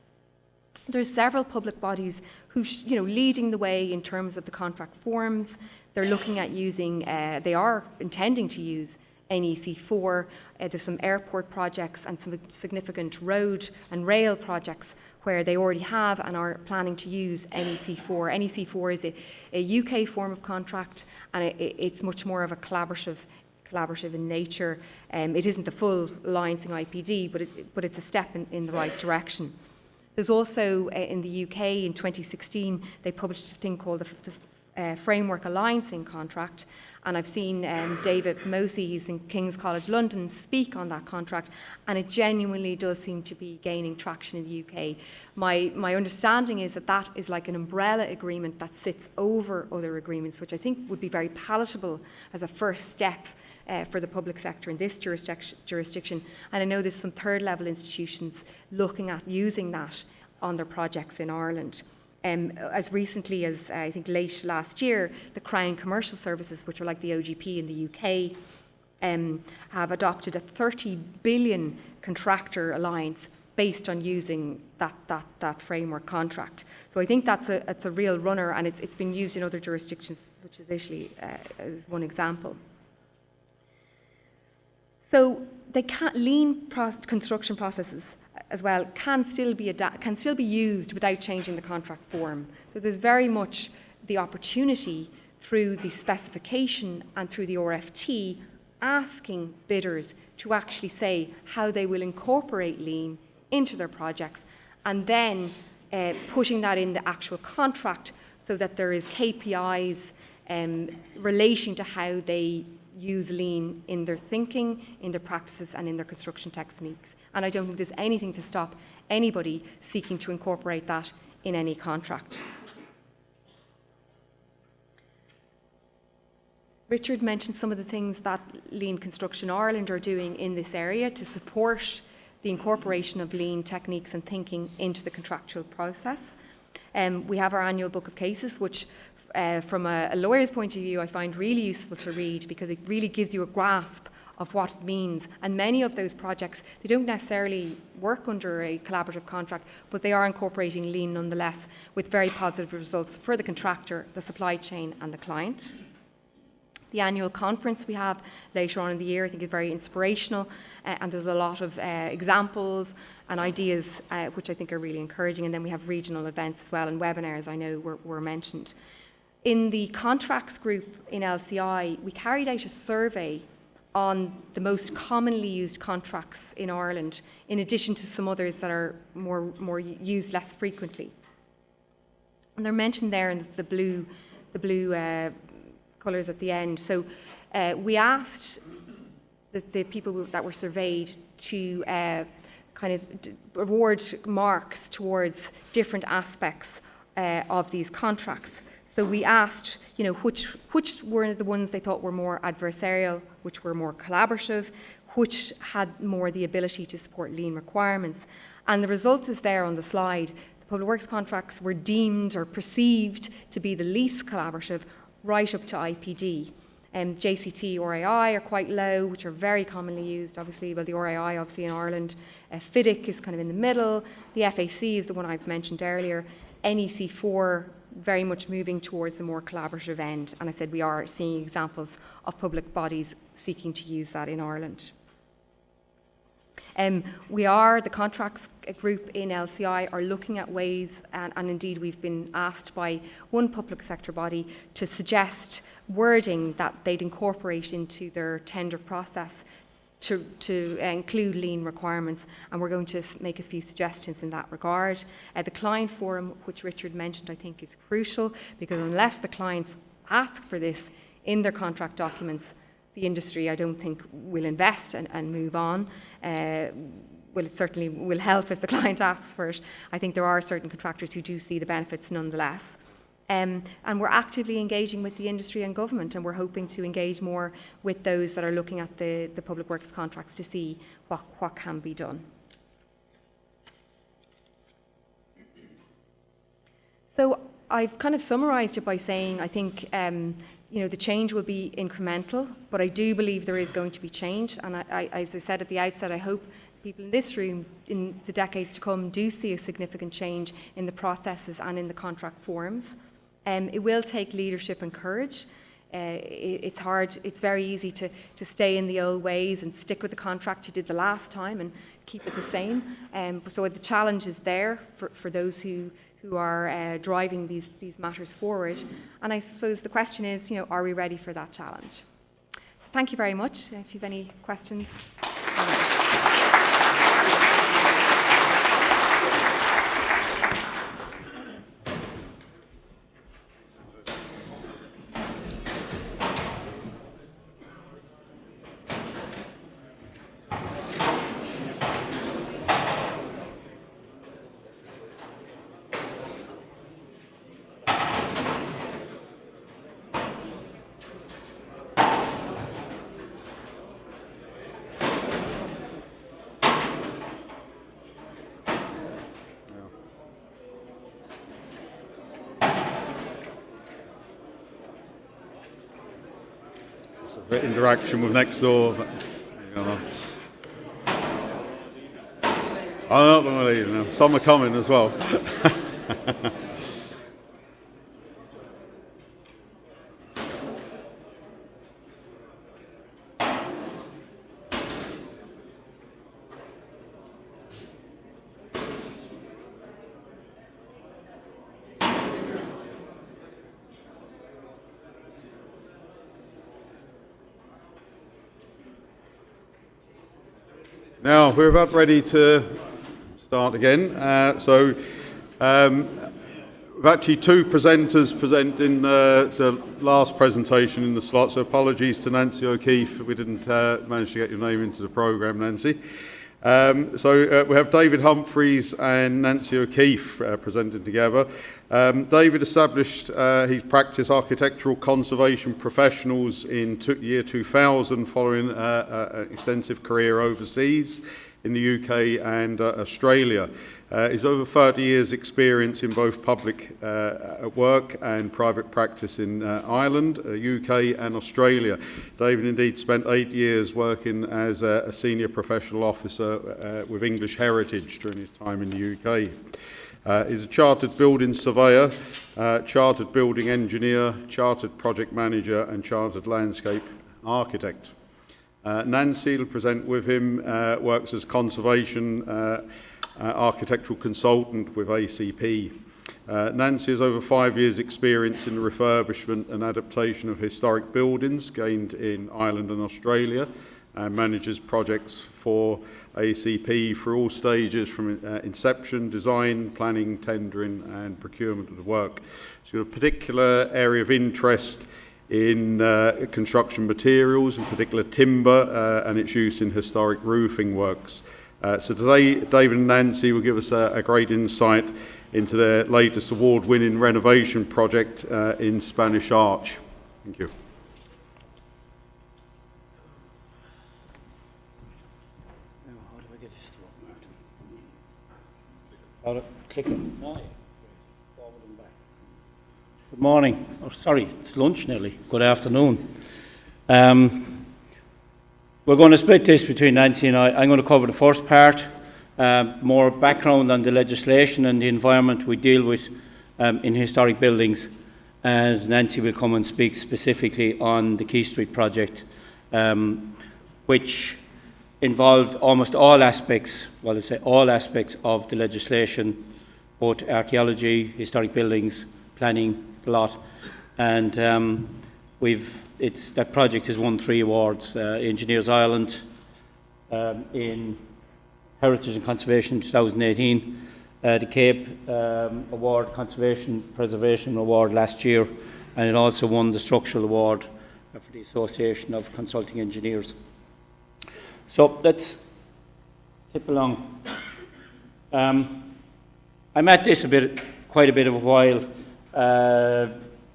There's several public bodies who, leading the way in terms of the contract forms. They're looking at using, they are intending to use NEC4. There's some airport projects and some significant road and rail projects where they already have and are planning to use NEC4. NEC4 is a UK form of contract, and it's much more of a collaborative in nature. It isn't the full licensing IPD, but it's a step in the right direction. There's also, in the UK in 2016, they published a thing called the Framework Alliancing Contract, and I've seen David Mosey, he's in King's College London, speak on that contract, and it genuinely does seem to be gaining traction in the UK. My understanding is that is like an umbrella agreement that sits over other agreements, which I think would be very palatable as a first step for the public sector in this jurisdiction. And I know there's some third level institutions looking at using that on their projects in Ireland. As recently as I think late last year, the Crown Commercial Services, which are like the OGP in the UK, have adopted a 30 billion contractor alliance based on using that framework contract. So I think it's a real runner, and it's been used in other jurisdictions such as Italy as one example. So lean construction processes as well can still be used without changing the contract form. So there's very much the opportunity through the specification and through the RFT asking bidders to actually say how they will incorporate lean into their projects, and then putting that in the actual contract so that there is KPIs relating to how they use lean in their thinking, in their practices, and in their construction techniques. And I don't think there's anything to stop anybody seeking to incorporate that in any contract. Richard mentioned some of the things that Lean Construction Ireland are doing in this area to support the incorporation of lean techniques and thinking into the contractual process. We have our annual book of cases, which from a lawyer's point of view, I find really useful to read because it really gives you a grasp of what it means. And many of those projects, they don't necessarily work under a collaborative contract, but they are incorporating lean nonetheless with very positive results for the contractor, the supply chain, and the client. The annual conference we have later on in the year I think is very inspirational, and there's a lot of examples and ideas which I think are really encouraging. And then we have regional events as well, and webinars I know were mentioned. In the contracts group in LCI, we carried out a survey on the most commonly used contracts in Ireland, in addition to some others that are more used less frequently. And they're mentioned there in the blue colours at the end. So we asked the people that were surveyed to kind of award marks towards different aspects of these contracts. So we asked, which were the ones they thought were more adversarial, which were more collaborative, which had more the ability to support lean requirements. And the result is there on the slide. The public works contracts were deemed or perceived to be the least collaborative, right up to IPD. JCT, RAI are quite low, which are very commonly used, obviously. Well, the RAI, obviously, in Ireland. FIDIC is kind of in the middle. The FAC is the one I've mentioned earlier. NEC4, very much moving towards the more collaborative end. And I said we are seeing examples of public bodies seeking to use that in Ireland. The contracts group in LCI are looking at ways, and indeed we've been asked by one public sector body to suggest wording that they'd incorporate into their tender process to include lean requirements, and we're going to make a few suggestions in that regard. The client forum, which Richard mentioned, I think is crucial, because unless the clients ask for this in their contract documents, the industry, I don't think, will invest and move on. Well, it certainly will help if the client asks for it. I think there are certain contractors who do see the benefits nonetheless. And we're actively engaging with the industry and government, and we're hoping to engage more with those that are looking at the public works contracts to see what can be done. So I've kind of summarised it by saying I think the change will be incremental, but I do believe there is going to be change. And as I said at the outset, I hope people in this room in the decades to come do see a significant change in the processes and in the contract forms. It will take leadership and courage. It's hard, it's very easy to stay in the old ways and stick with the contract you did the last time and keep it the same. So the challenge is there for those who are driving these matters forward. And I suppose the question is, are we ready for that challenge? So thank you very much. If you have any questions. Bit interaction with next door, but I'm not going to leave now. Some are coming as well. Now, we're about ready to start again. We've actually two presenters presenting the last presentation in the slot, so apologies to Nancy O'Keefe, we didn't manage to get your name into the programme, Nancy. We have David Humphreys and Nancy O'Keefe presenting together. David established his practice Architectural Conservation Professionals in year 2000 following an extensive career overseas in the UK and Australia. He's over 30 years experience in both public work and private practice in Ireland, UK and Australia. David indeed spent 8 years working as a senior professional officer with English Heritage during his time in the UK. He's a chartered building surveyor, chartered building engineer, chartered project manager and chartered landscape architect. Nancy will present with him, works as conservation architectural consultant with ACP. Nancy has over 5 years experience in the refurbishment and adaptation of historic buildings gained in Ireland and Australia and manages projects for ACP for all stages from inception, design, planning, tendering and procurement of the work. She's got a particular area of interest in construction materials, in particular timber and its use in historic roofing works. So today, David and Nancy will give us a great insight into their latest award-winning renovation project in Spanish Arch. Thank you. How do I get this to work? Click it. Forward and back. Good morning. Oh, sorry, it's lunch nearly. Good afternoon. We're going to split this between Nancy and I. I'm going to cover the first part, more background on the legislation and the environment we deal with in historic buildings. And Nancy will come and speak specifically on the Quay Street project, which involved almost all aspects, well, I say all aspects of the legislation, both archaeology, historic buildings, planning, the lot. And that project has won 3 awards, Engineers Ireland in Heritage and Conservation in 2018, the Cape Award, Conservation Preservation Award last year, and it also won the Structural Award for the Association of Consulting Engineers. So let's tip along. I'm at this quite a bit of a while.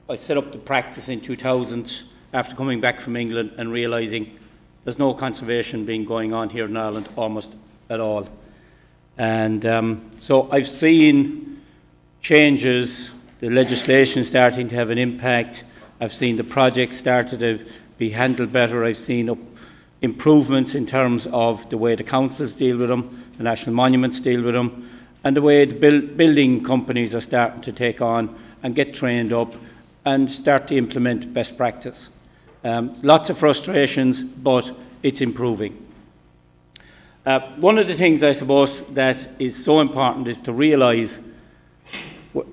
I set up the practice in 2000 after coming back from England and realising there's no conservation being going on here in Ireland almost at all. And so I've seen changes, the legislation starting to have an impact. I've seen the projects started to be handled better. I've seen improvements in terms of the way the councils deal with them, the national monuments deal with them, and the way the building companies are starting to take on and get trained up and start to implement best practice. Lots of frustrations, but it's improving. One of the things, I suppose, that is so important is to realise,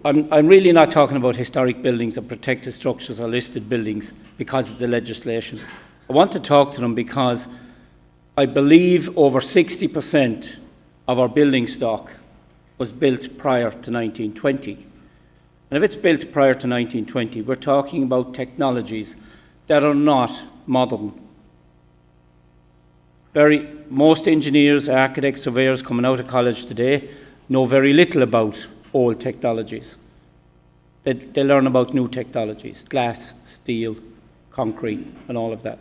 I'm really not talking about historic buildings or protected structures or listed buildings because of the legislation. I want to talk to them because I believe over 60% of our building stock was built prior to 1920. And if it's built prior to 1920, we're talking about technologies that are not modern. Most engineers, architects, surveyors coming out of college today know very little about old technologies. They learn about new technologies, glass, steel, concrete, and all of that.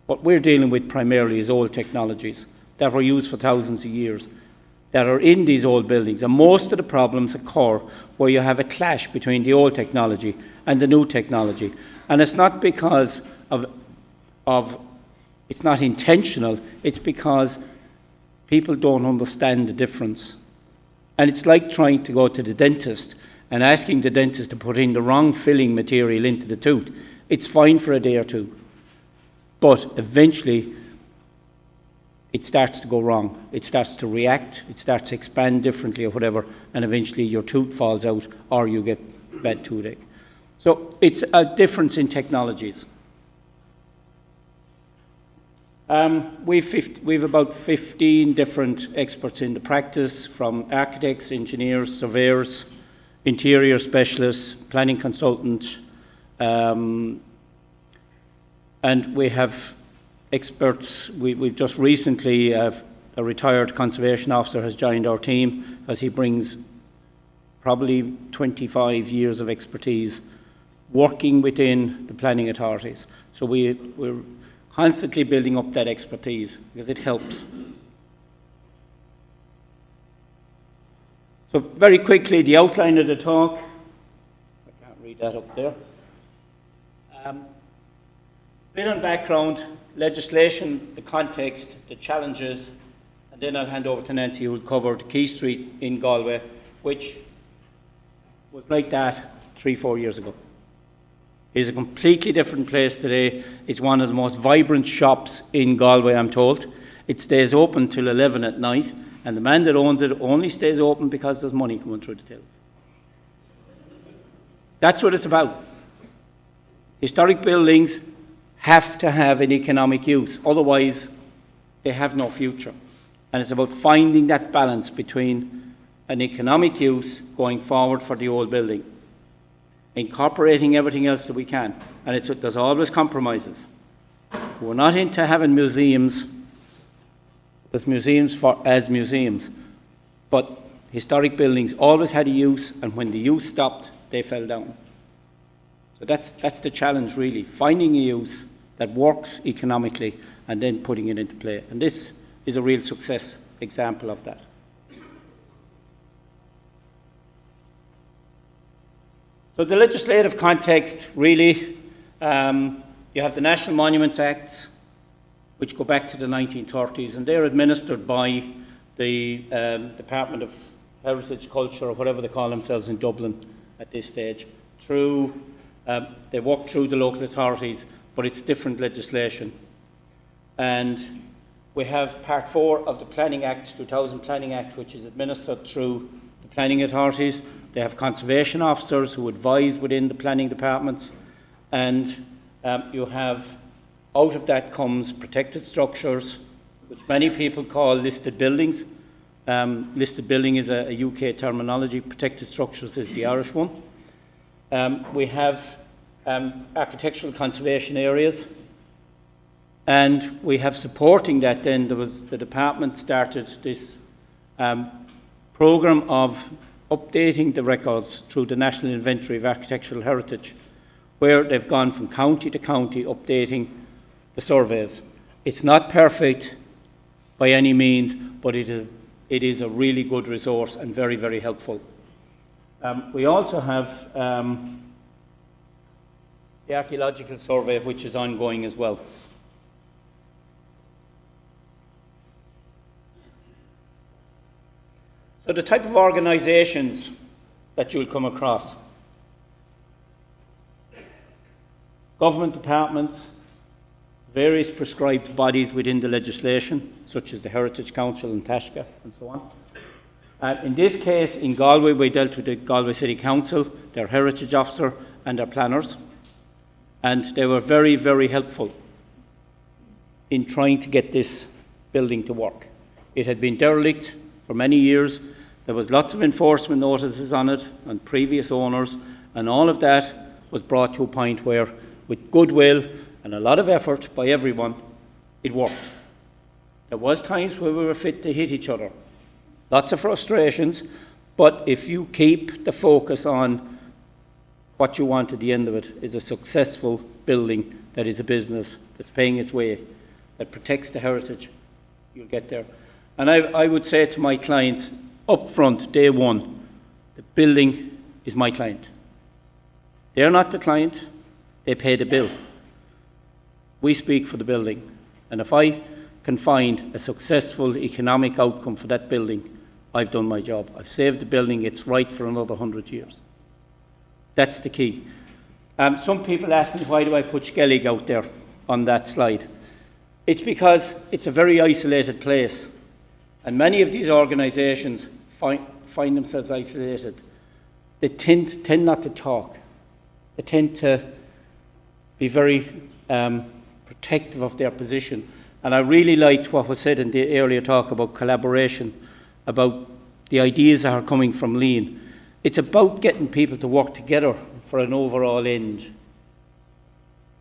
What we're dealing with primarily is old technologies that were used for thousands of years, that are in these old buildings. And most of the problems occur where you have a clash between the old technology and the new technology. And it's not because it's not intentional, it's because people don't understand the difference. And it's like trying to go to the dentist and asking the dentist to put in the wrong filling material into the tooth. It's fine for a day or two, but eventually it starts to go wrong. It starts to react, it starts to expand differently or whatever, and eventually your tooth falls out or you get bad toothache. So it's a difference in technologies. We've about 15 different experts in the practice, from architects, engineers, surveyors, interior specialists, planning consultant, and we have experts. We've just recently, a retired conservation officer has joined our team, as he brings probably 25 years of expertise working within the planning authorities. So we're constantly building up that expertise because it helps. So very quickly, the outline of the talk. I can't read that up there. Bit on background, legislation, the context, the challenges, and then I'll hand over to Nancy, who will cover the Quay Street in Galway, which was like that 3-4 years ago. It's a completely different place today. It's one of the most vibrant shops in Galway, I'm told. It stays open till 11 at night, and the man that owns it only stays open because there's money coming through the tills. That's what it's about. Historic buildings have to have an economic use, otherwise they have no future. And it's about finding that balance between an economic use going forward for the old building, incorporating everything else that we can. And there's always compromises. We're not into having museums. There's museums as museums. But historic buildings always had a use, and when the use stopped, they fell down. So that's the challenge, really, finding a use that works economically and then putting it into play. And this is a real success example of that. So the legislative context, really, you have the National Monuments Acts, which go back to the 1930s, and they're administered by the Department of Heritage, Culture, or whatever they call themselves in Dublin at this stage. They work through the local authorities, but it's different legislation. And we have Part 4 of the Planning Act, 2000 Planning Act, which is administered through the planning authorities. They have conservation officers who advise within the planning departments, and you have, out of that comes protected structures, which many people call listed buildings. Listed building is a UK terminology. Protected structures is the Irish one. We have architectural conservation areas, and we have supporting that. Then the department started this programme of updating the records through the National Inventory of Architectural Heritage, where they've gone from county to county updating the surveys. It's not perfect by any means, but it is a really good resource and very, very helpful. We also have the archaeological survey, which is ongoing as well. So the type of organisations that you'll come across: government departments, various prescribed bodies within the legislation, such as the Heritage Council and Taoiseach and so on. In this case, in Galway, we dealt with the Galway City Council, their heritage officer and their planners, and they were very, very helpful in trying to get this building to work. It had been derelict for many years. There was lots of enforcement notices on it, on previous owners, and all of that was brought to a point where, with goodwill and a lot of effort by everyone, it worked. There was times where we were fit to hit each other. Lots of frustrations, but if you keep the focus on what you want at the end of it is a successful building that is a business, that's paying its way, that protects the heritage, you'll get there. And I would say to my clients, up front, day one, the building is my client. They're not the client, they pay the bill. We speak for the building. And if I can find a successful economic outcome for that building, I've done my job. I've saved the building, it's right for another 100 years. That's the key. Some people ask me, why do I put Skellig out there on that slide? It's because it's a very isolated place. And many of these organisations find themselves isolated. They tend not to talk. They tend to be very protective of their position. And I really liked what was said in the earlier talk about collaboration, about the ideas that are coming from Lean. It's about getting people to work together for an overall end,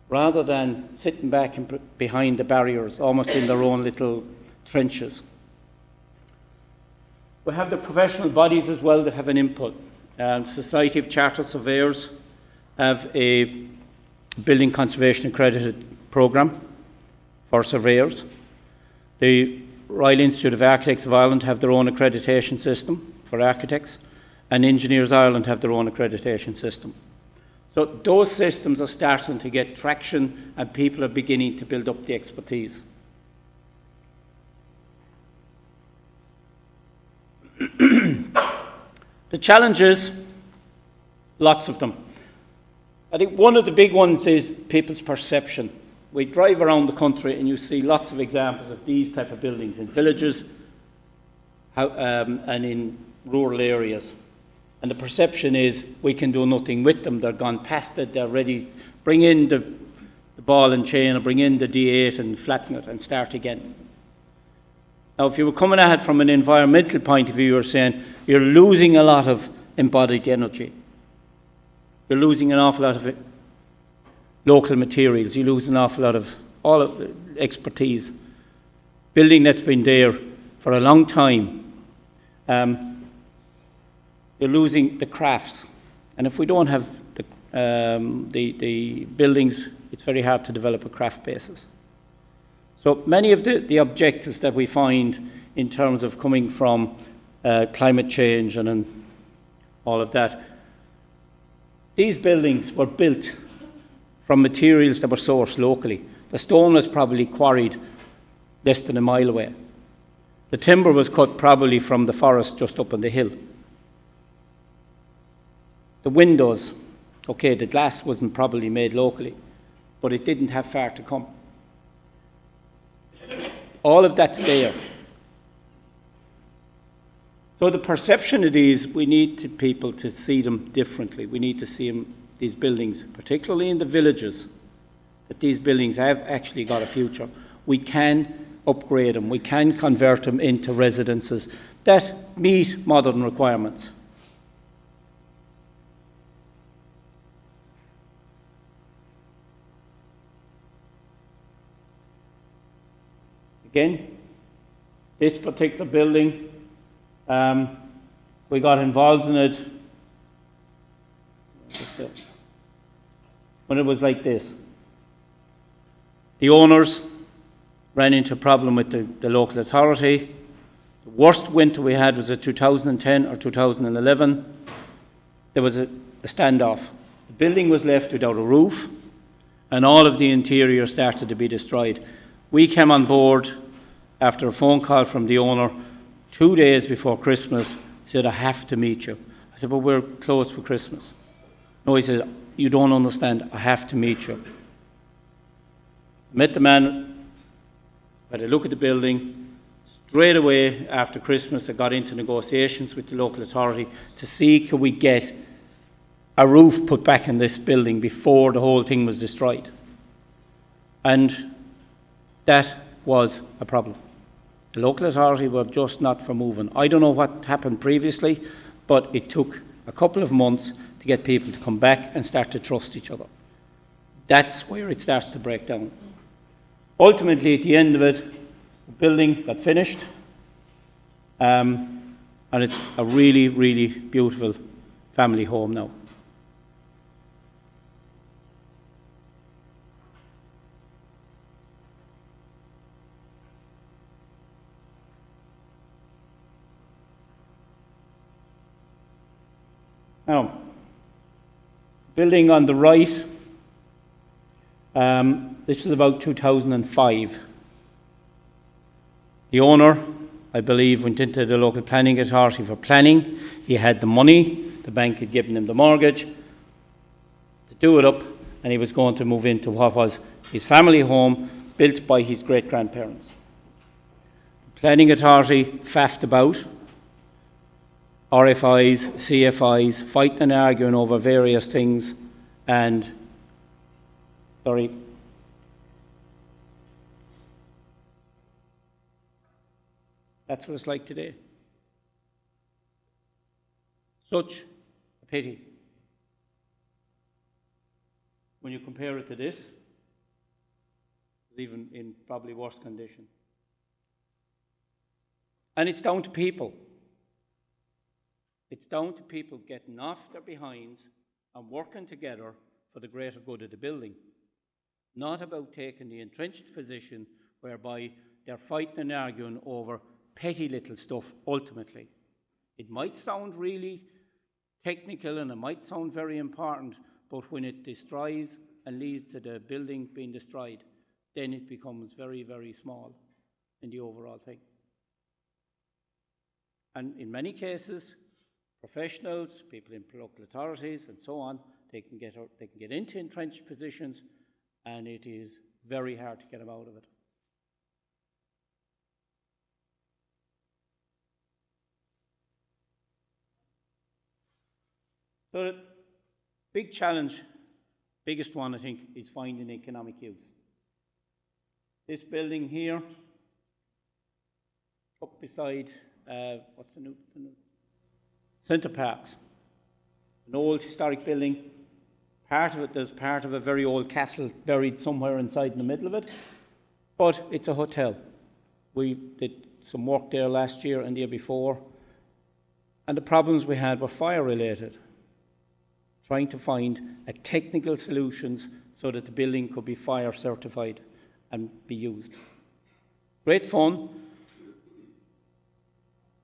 rather than sitting back and behind the barriers, almost in their own little trenches. We have the professional bodies as well that have an input. Society of Chartered Surveyors have a building conservation accredited programme for surveyors. The Royal Institute of Architects of Ireland have their own accreditation system for architects, and Engineers Ireland have their own accreditation system. So those systems are starting to get traction, and people are beginning to build up the expertise. The challenges, lots of them. I think one of the big ones is people's perception. We drive around the country and you see lots of examples of these type of buildings in villages and in rural areas. And the perception is we can do nothing with them. They're gone past it, they're ready. Bring in the ball and chain, or bring in the D8 and flatten it and start again. Now, if you were coming at it from an environmental point of view, you're saying you're losing a lot of embodied energy. You're losing an awful lot of local materials. You lose an awful lot of all of the expertise. Building that's been there for a long time. You're losing the crafts. And if we don't have the buildings, it's very hard to develop a craft basis. So many of the objectives that we find in terms of coming from climate change and all of that, these buildings were built from materials that were sourced locally. The stone was probably quarried less than a mile away. The timber was cut probably from the forest just up on the hill. The windows, okay, the glass wasn't probably made locally, but it didn't have far to come. All of that's there. So the perception of these, we need people to see them differently. We need to see these buildings, particularly in the villages, that these buildings have actually got a future. We can upgrade them. We can convert them into residences that meet modern requirements. Again, this particular building, we got involved in it when it was like this. The owners ran into a problem with the local authority. The worst winter we had was in 2010 or 2011. There was a standoff. The building was left without a roof, and all of the interior started to be destroyed. We came on board after a phone call from the owner 2 days before Christmas. He said, "I have to meet you." I said, "But we're closed for Christmas." No, he said, "You don't understand. I have to meet you." I met the man, had a look at the building. Straight away after Christmas, I got into negotiations with the local authority to see could we get a roof put back in this building before the whole thing was destroyed. And that was a problem. The local authority were just not for moving. I don't know what happened previously, but it took a couple of months to get people to come back and start to trust each other. That's where it starts to break down. Ultimately, at the end of it, the building got finished, and it's a really, really beautiful family home now. Now, building on the right, this is about 2005. The owner, I believe, went into the local planning authority for planning. He had the money, the bank had given him the mortgage to do it up, and he was going to move into what was his family home built by his great-grandparents. The planning authority faffed about, RFIs, CFIs, fighting and arguing over various things, and That's what it's like today. Such a pity. When you compare it to this, it's even in probably worse condition. And it's down to people. It's down to people getting off their behinds and working together for the greater good of the building. Not about taking the entrenched position whereby they're fighting and arguing over petty little stuff ultimately. It might sound really technical and it might sound very important, but when it destroys and leads to the building being destroyed, then it becomes very, very small in the overall thing. And in many cases, professionals, people in local authorities and so on, they can get into entrenched positions, and it is very hard to get them out of it. So the big challenge, biggest one I think, is finding economic use. This building here, up beside, what's the new Centre Parks, an old historic building. Part of it, there's part of a very old castle buried somewhere inside in the middle of it, but it's a hotel. We did some work there last year and the year before, and the problems we had were fire related. Trying to find a technical solutions so that the building could be fire certified and be used. Great fun,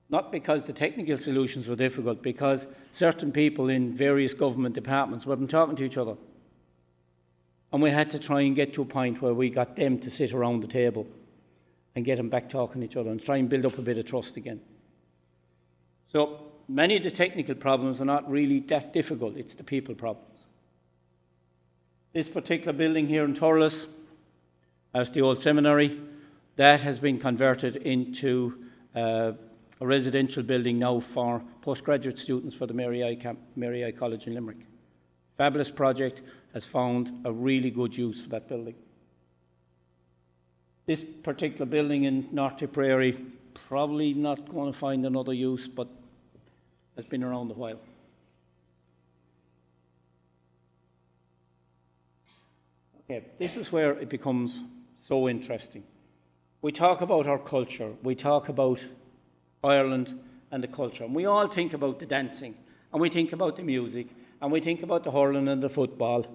not because the technical solutions were difficult, because certain people in various government departments weren't talking to each other. And we had to try and get to a point where we got them to sit around the table and get them back talking to each other and try and build up a bit of trust again. So many of the technical problems are not really that difficult, it's the people problems. This particular building here in Thurles, as the old seminary, that has been converted into a residential building now for postgraduate students for the Mayo College in Limerick. Fabulous project, has found a really good use for that building. This particular building in North Tipperary, probably not going to find another use, but has been around a while. Okay, this is where it becomes so interesting. We talk about our culture, we talk about Ireland and the culture, and we all think about the dancing, and we think about the music, and we think about the hurling and the football.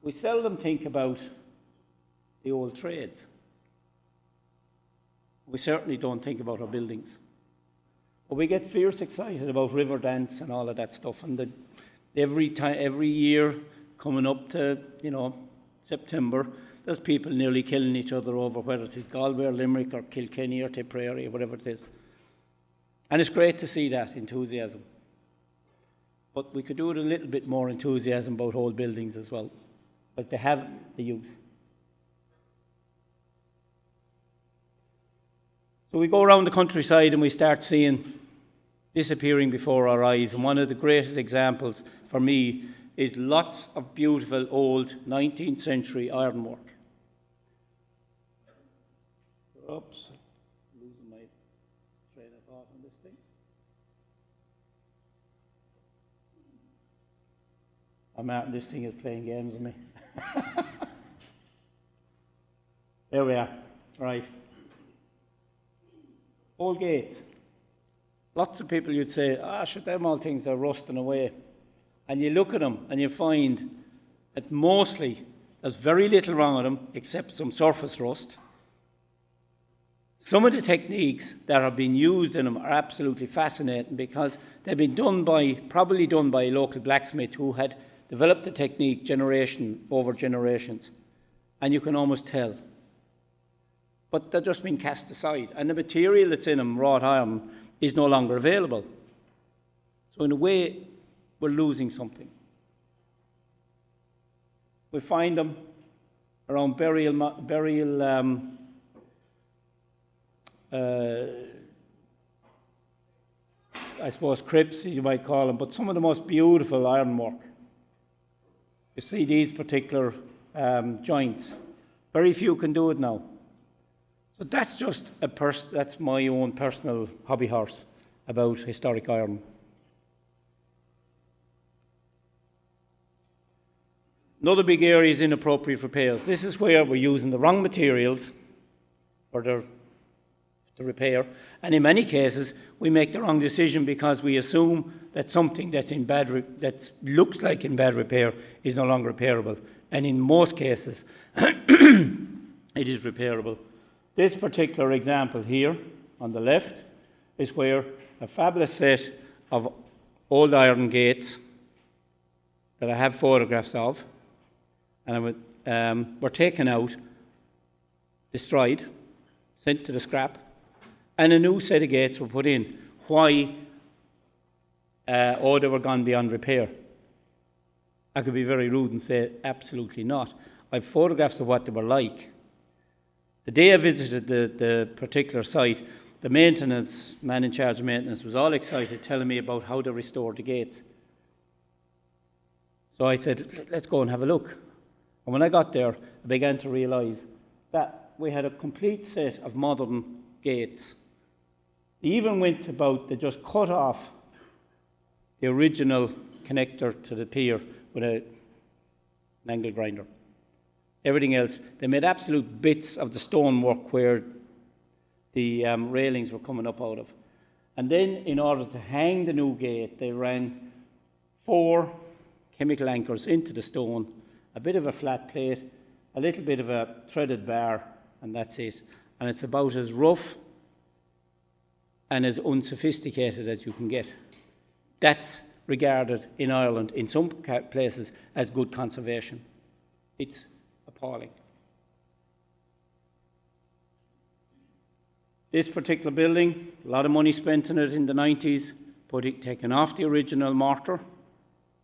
We seldom think about the old trades. We certainly don't think about our buildings. But we get fierce excited about river dance and all of that stuff, and every year coming up to September, there's people nearly killing each other over whether it is Galway or Limerick or Kilkenny or Tipperary or whatever it is. And it's great to see that enthusiasm. But we could do it a little bit more enthusiasm about old buildings as well, because they have a use. So we go around the countryside and we start seeing disappearing before our eyes. And one of the greatest examples for me is lots of beautiful old 19th century ironwork. Oops, losing my train of thought on this thing. Oh, Martin, this thing is playing games with me. There we are. Right. Old gates. Lots of people you'd say, sure, them all things are rusting away. And you look at them and you find that mostly there's very little wrong with them except some surface rust. Some of the techniques that have been used in them are absolutely fascinating because they've been probably done by a local blacksmith who had developed the technique generation over generations. And you can almost tell. But they're just been cast aside. And the material that's in them, wrought iron, is no longer available. So in a way, we're losing something. We find them around I suppose crypts, as you might call them, but some of the most beautiful ironwork. You see these particular joints. Very few can do it now. So that's just that's my own personal hobby horse about historic Ireland. Another big area is inappropriate repairs. This is where we're using the wrong materials for the repair, and in many cases we make the wrong decision because we assume that something that's that looks like in bad repair is no longer repairable, and in most cases it is repairable. This particular example here on the left is where a fabulous set of old iron gates that I have photographs of, and were taken out, destroyed, sent to the scrap, and a new set of gates were put in. Why? They were gone beyond repair. I could be very rude and say absolutely not. I have photographs of what they were like. The day I visited the particular site, the maintenance man in charge of maintenance was all excited, telling me about how to restore the gates. So I said, let's go and have a look. And when I got there, I began to realise that we had a complete set of modern gates. They even went about, they just cut off the original connector to the pier with an angle grinder. Everything else, they made absolute bits of the stonework where the railings were coming up out of. And then, in order to hang the new gate, they ran 4 chemical anchors into the stone, a bit of a flat plate, a little bit of a threaded bar, and that's it. And it's about as rough and as unsophisticated as you can get. That's regarded in Ireland, in some places, as good conservation. It's appalling. This particular building, a lot of money spent on it in the 90s, taken off the original mortar,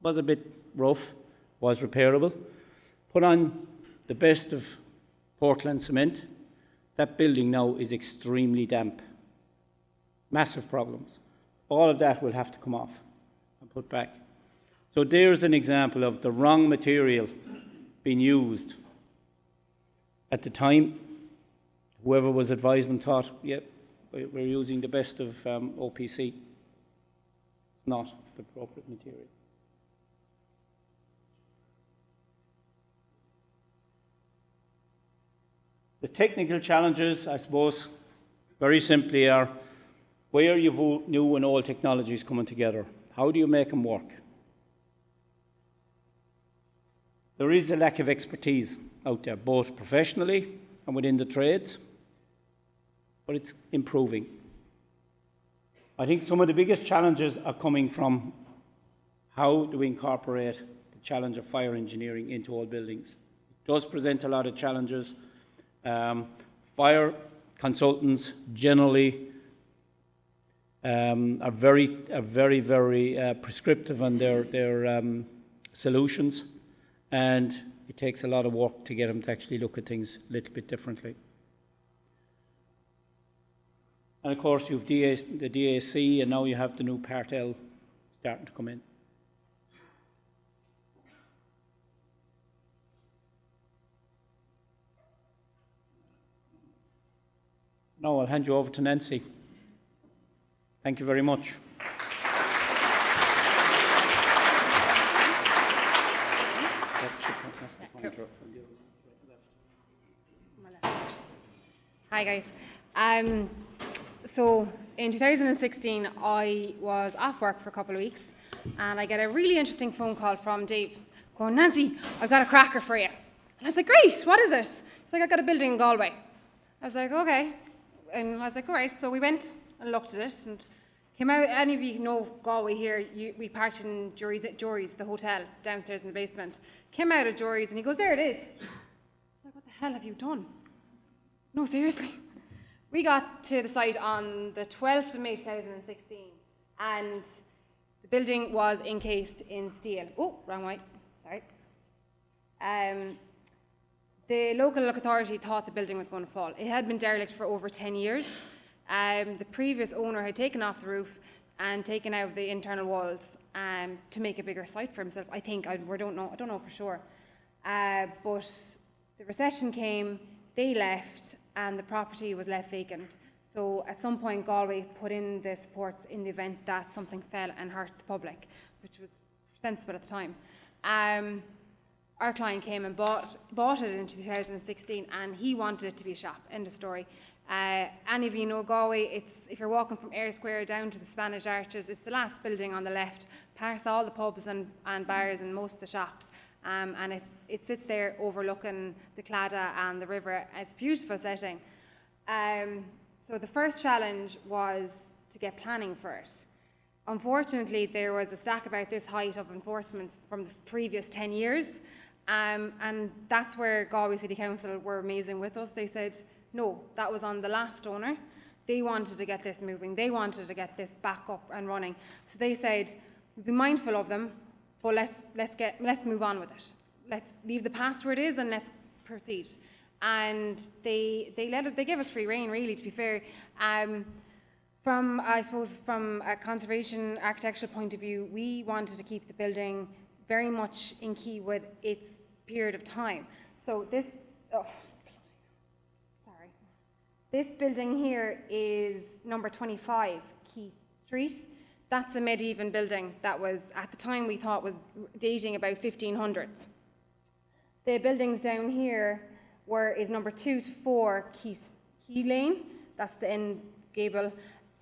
was a bit rough, was repairable. Put on the best of Portland cement. That building now is extremely damp. Massive problems. All of that will have to come off and put back. So there's an example of the wrong material being used. At the time, whoever was advising thought, yep, we're using the best of OPC. It's not the appropriate material. The technical challenges, I suppose, very simply are where you've new and old technologies coming together. How do you make them work? There is a lack of expertise out there, both professionally and within the trades, but it's improving. I think some of the biggest challenges are coming from how do we incorporate the challenge of fire engineering into all buildings. It does present a lot of challenges. Fire consultants generally are very prescriptive on their solutions, and it takes a lot of work to get them to actually look at things a little bit differently. And of course, you've the DAC, and now you have the new Part L starting to come in. Now I'll hand you over to Nancy. Thank you very much. Hi guys. So in 2016 I was off work for a couple of weeks and I get a really interesting phone call from Dave going, Nancy, I've got a cracker for you. And I was like, great, what is it? He's like, I got a building in Galway. I was like, okay. And I was like, all right. So we went and looked at it and came out. Any of you know Galway here, we parked in Jory's, the hotel, downstairs in the basement. Came out of Jory's and he goes, there it is. I was like, what the hell have you done? No, seriously. We got to the site on the 12th of May 2016 and the building was encased in steel. Oh, wrong way, sorry. The local authority thought the building was going to fall. It had been derelict for over 10 years. The previous owner had taken off the roof and taken out the internal walls to make a bigger site for himself. I think, I don't know for sure. But the recession came, they left, and the property was left vacant. So at some point, Galway put in the supports in the event that something fell and hurt the public, which was sensible at the time. Our client came and bought it in 2016, and he wanted it to be a shop. End of story. Any of you know Galway, if you're walking from Eyre Square down to the Spanish Arches, it's the last building on the left, past all the pubs and bars and most of the shops. And it sits there overlooking the Claddagh and the river. It's a beautiful setting. So the first challenge was to get planning for it. Unfortunately, there was a stack about this height of enforcements from the previous 10 years. And that's where Galway City Council were amazing with us. They said, no, that was on the last owner. They wanted to get this moving. They wanted to get this back up and running. So they said, be mindful of them, but let's move on with it. Let's leave the past where it is and let's proceed. And they gave us free rein, really, to be fair. From a conservation architectural point of view, we wanted to keep the building very much in key with its period of time. So this building here is number 25 Key Street. That's a medieval building that was, at the time, we thought was dating about 1500s. The buildings down here is number 2 to 4 Key Lane. That's the end gable.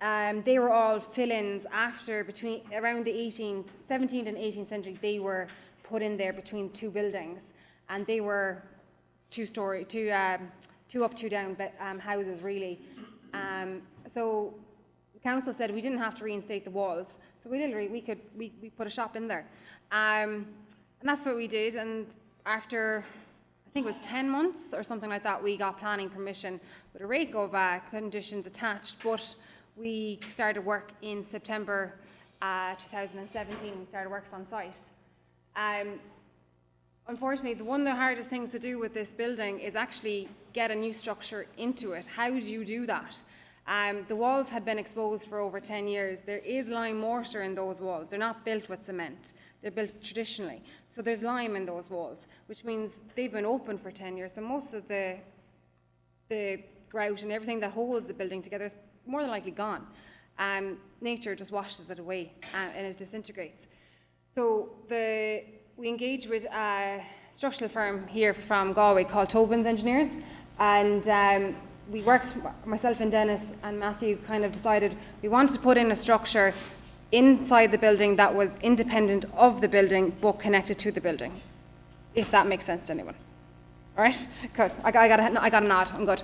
They were all fill-ins around the 17th and 18th century. They were put in there between two buildings, and they were two up, two down houses, really. So the council said we didn't have to reinstate the walls, so we put a shop in there, and that's what we did. And after, I think it was 10 months or something like that, we got planning permission with a rake of conditions attached. But we started work in September 2017. We started works on site. Unfortunately, one of the hardest things to do with this building is actually get a new structure into it. How do you do that? The walls had been exposed for over 10 years. There is lime mortar in those walls. They're not built with cement. They're built traditionally. So there's lime in those walls, which means they've been open for 10 years. So most of the grout and everything that holds the building together is more than likely gone. Nature just washes it away and it disintegrates. So we engaged with a structural firm here from Galway called Tobin's Engineers, and we worked, myself and Dennis and Matthew kind of decided we wanted to put in a structure inside the building that was independent of the building but connected to the building, if that makes sense to anyone. All right, good. I got a nod. I'm good.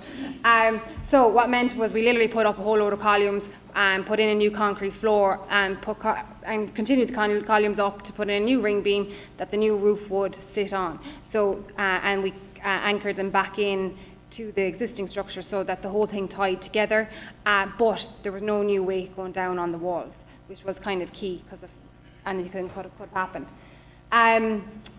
So what meant was we literally put up a whole load of columns and put in a new concrete floor and continued the columns up to put in a new ring beam that the new roof would sit on. So and we anchored them back in to the existing structure so that the whole thing tied together. But there was no new weight going down on the walls, which was kind of key because of anything could have happened.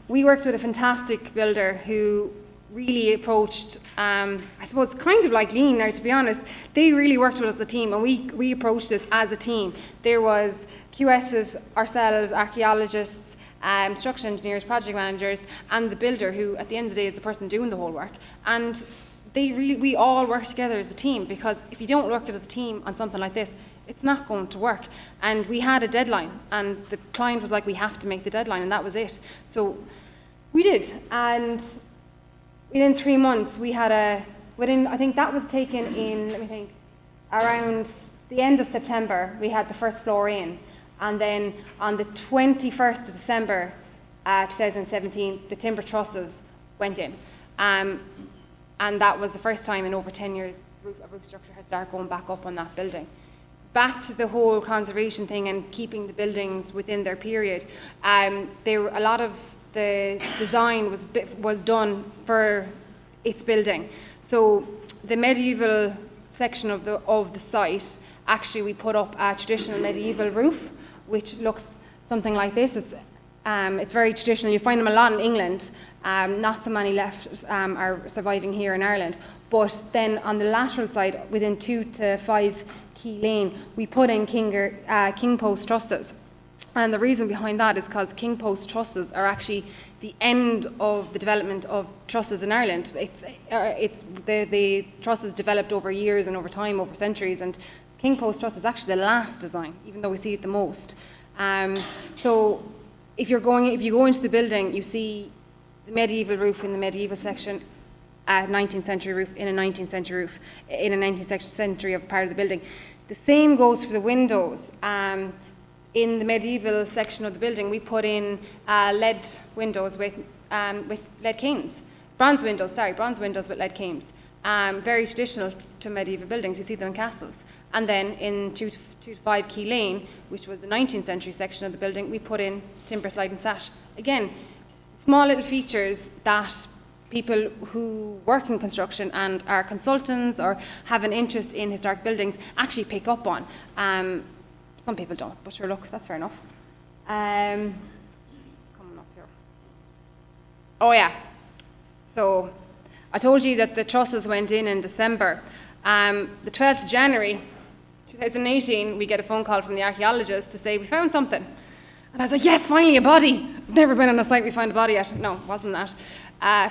We worked with a fantastic builder who really approached, I suppose, kind of like Lean now, to be honest. They really worked with us as a team, and we approached this as a team. There was QSs, ourselves, archaeologists, structural engineers, project managers, and the builder, who at the end of the day is the person doing the whole work. And we all work together as a team, because if you don't work as a team on something like this, it's not going to work. And we had a deadline, and the client was like, we have to make the deadline, and that was it. So we did, and within 3 months, I think that was taken in, around the end of September, we had the first floor in. And then on the 21st of December 2017, the timber trusses went in. And that was the first time in over 10 years a roof structure had started going back up on that building. Back to the whole conservation thing and keeping the buildings within their period, a lot of the design was done for its building. So the medieval section of the site, actually we put up a traditional medieval roof, which looks something like this. It's very traditional. You find them a lot in England. Not so many left are surviving here in Ireland. But then on the lateral side, within 2 to 5 Key Lane, we put in king post trusses. And the reason behind that is because king post trusses are actually the end of the development of trusses in Ireland. The trusses developed over years and over time, over centuries, and King Post truss is actually the last design, even though we see it the most. So if you go into the building, you see the medieval roof in the medieval section, a 19th century roof in a 19th century roof in a 19th century of part of the building. The same goes for the windows. In the medieval section of the building, we put in lead windows with lead canes. Bronze windows with lead canes. Very traditional to medieval buildings. You see them in castles. And then in 2 to 5 Key Lane, which was the 19th century section of the building, we put in timber sliding sash. Again, small little features that people who work in construction and are consultants or have an interest in historic buildings actually pick up on. Some people don't, but sure, look, that's fair enough. It's coming up here. Oh yeah, so I told you that the trusses went in December. The 12th of January 2018, we get a phone call from the archaeologist to say, we found something. And I was like, yes, finally a body. I've never been on a site we found a body yet. No, it wasn't that.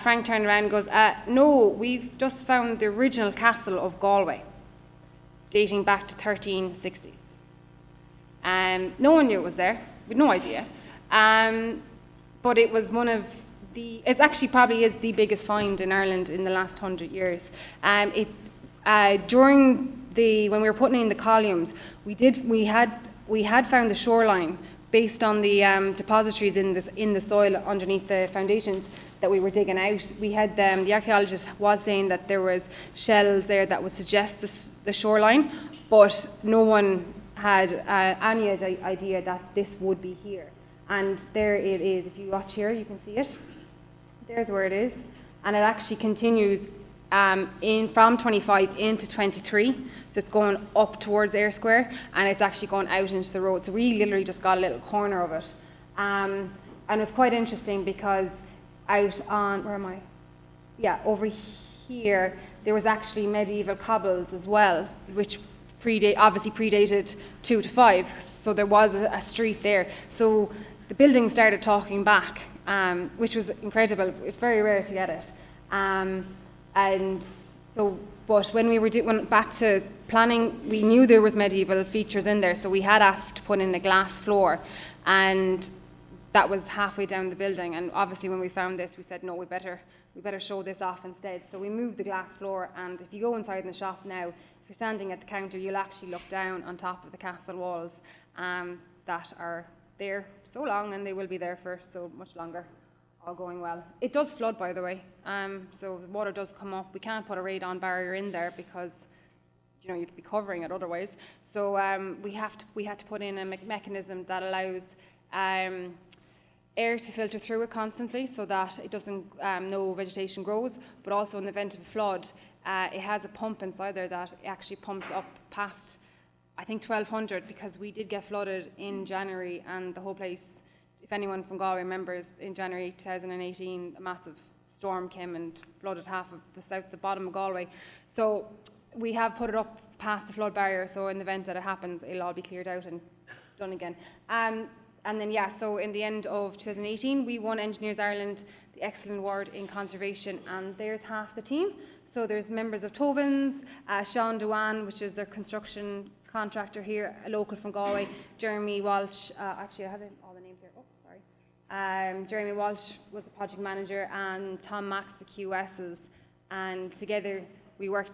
Frank turned around and goes, no, we've just found the original castle of Galway, dating back to 1360s. No one knew it was there. We had no idea. But it was one of it actually probably is the biggest find in Ireland in the last 100 years. During when we were putting in the columns, we had found the shoreline based on the depositories in the soil underneath the foundations that we were digging out. We had the archaeologist was saying that there was shells there that would suggest the shoreline, but no one had any idea that this would be here. And there it is. If you watch here, you can see it. There's where it is, and it actually continues from 25 into 23. So it's going up towards Eyre Square, and it's actually going out into the road. So we literally just got a little corner of it. And it was quite interesting because out on, where am I? Yeah, over here, there was actually medieval cobbles as well, which obviously predated 2 to 5. So there was a street there. So the building started talking back, which was incredible. It's very rare to get it. And so, but when we went back to planning, we knew there was medieval features in there, so we had asked to put in a glass floor, and that was halfway down the building. And obviously, when we found this, we said, no, we better show this off instead. So we moved the glass floor, and if you go inside in the shop now, if you're standing at the counter, you'll actually look down on top of the castle walls that are there so long, and they will be there for so much longer. All going well. It does flood, by the way, so the water does come up. We can't put a radon barrier in there because you'd be covering it otherwise. So we had to put in a mechanism that allows air to filter through it constantly, so that it doesn't no vegetation grows. But also in the event of a flood, it has a pump inside there that actually pumps up past, I think, 1200, because we did get flooded in January, and the whole place. If anyone from Galway remembers, in January 2018, a massive storm came and flooded half of the bottom of Galway. So we have put it up past the flood barrier, so in the event that it happens, it'll all be cleared out and done again. And then, yeah, so in the end of 2018, we won Engineers Ireland, the Excellent Award in Conservation, and there's half the team. So there's members of Tobin's, Sean Dewan, which is their construction contractor here, a local from Galway, Jeremy Walsh, actually I have all the names here, Jeremy Walsh was the project manager, and Tom Max the QSs, and together we worked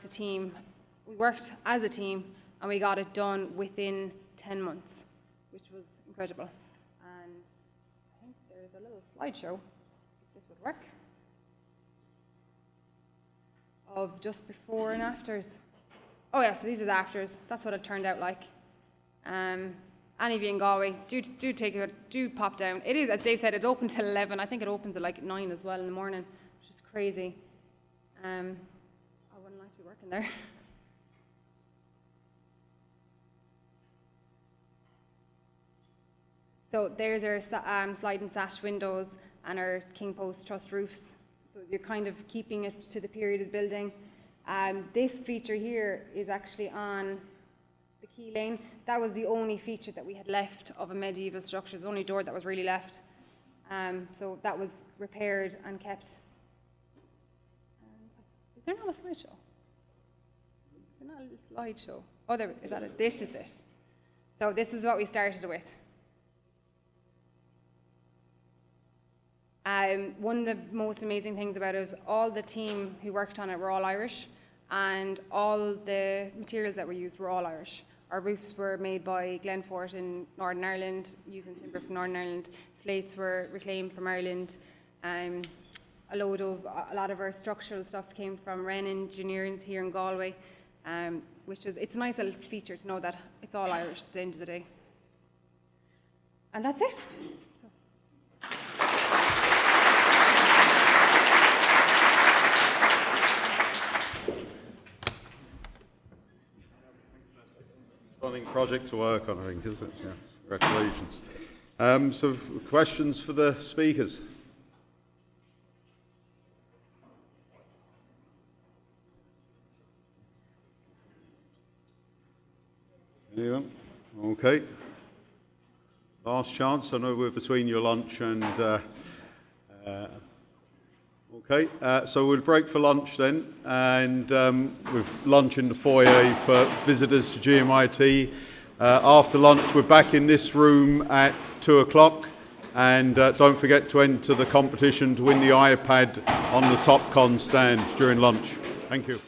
as a team, and we got it done within 10 months, which was incredible. And I think there's a little slideshow, if this would work, of just before and afters. Oh yeah, so these are the afters. That's what it turned out like. Any of you in Galway, do pop down. It is, as Dave said, it's open till 11. I think it opens at like 9 as well in the morning, which is crazy. I wouldn't like to be working there. So there's our slide and sash windows and our King Post truss roofs. So you're kind of keeping it to the period of the building. This feature here is actually on the Key Lane. That was the only feature that we had left of a medieval structure. It was the only door that was really left. So that was repaired and kept. Is there not a slideshow? Is there not a little slideshow? Oh, there is. That it? This is it. So this is what we started with. One of the most amazing things about it was all the team who worked on it were all Irish, and all the materials that were used were all Irish. Our roofs were made by Glenfort in Northern Ireland, using timber from Northern Ireland. Slates were reclaimed from Ireland. A lot of our structural stuff came from Wren Engineering here in Galway, it's a nice little feature to know that it's all Irish at the end of the day. And that's it. Stunning project to work on, I think, isn't it? Yeah. Congratulations. So, questions for the speakers? Anyone? Okay. Last chance. I know we're between your lunch and. Okay, so we'll break for lunch then, and with lunch in the foyer for visitors to GMIT. After lunch, we're back in this room at 2 o'clock, and don't forget to enter the competition to win the iPad on the TopCon stand during lunch. Thank you.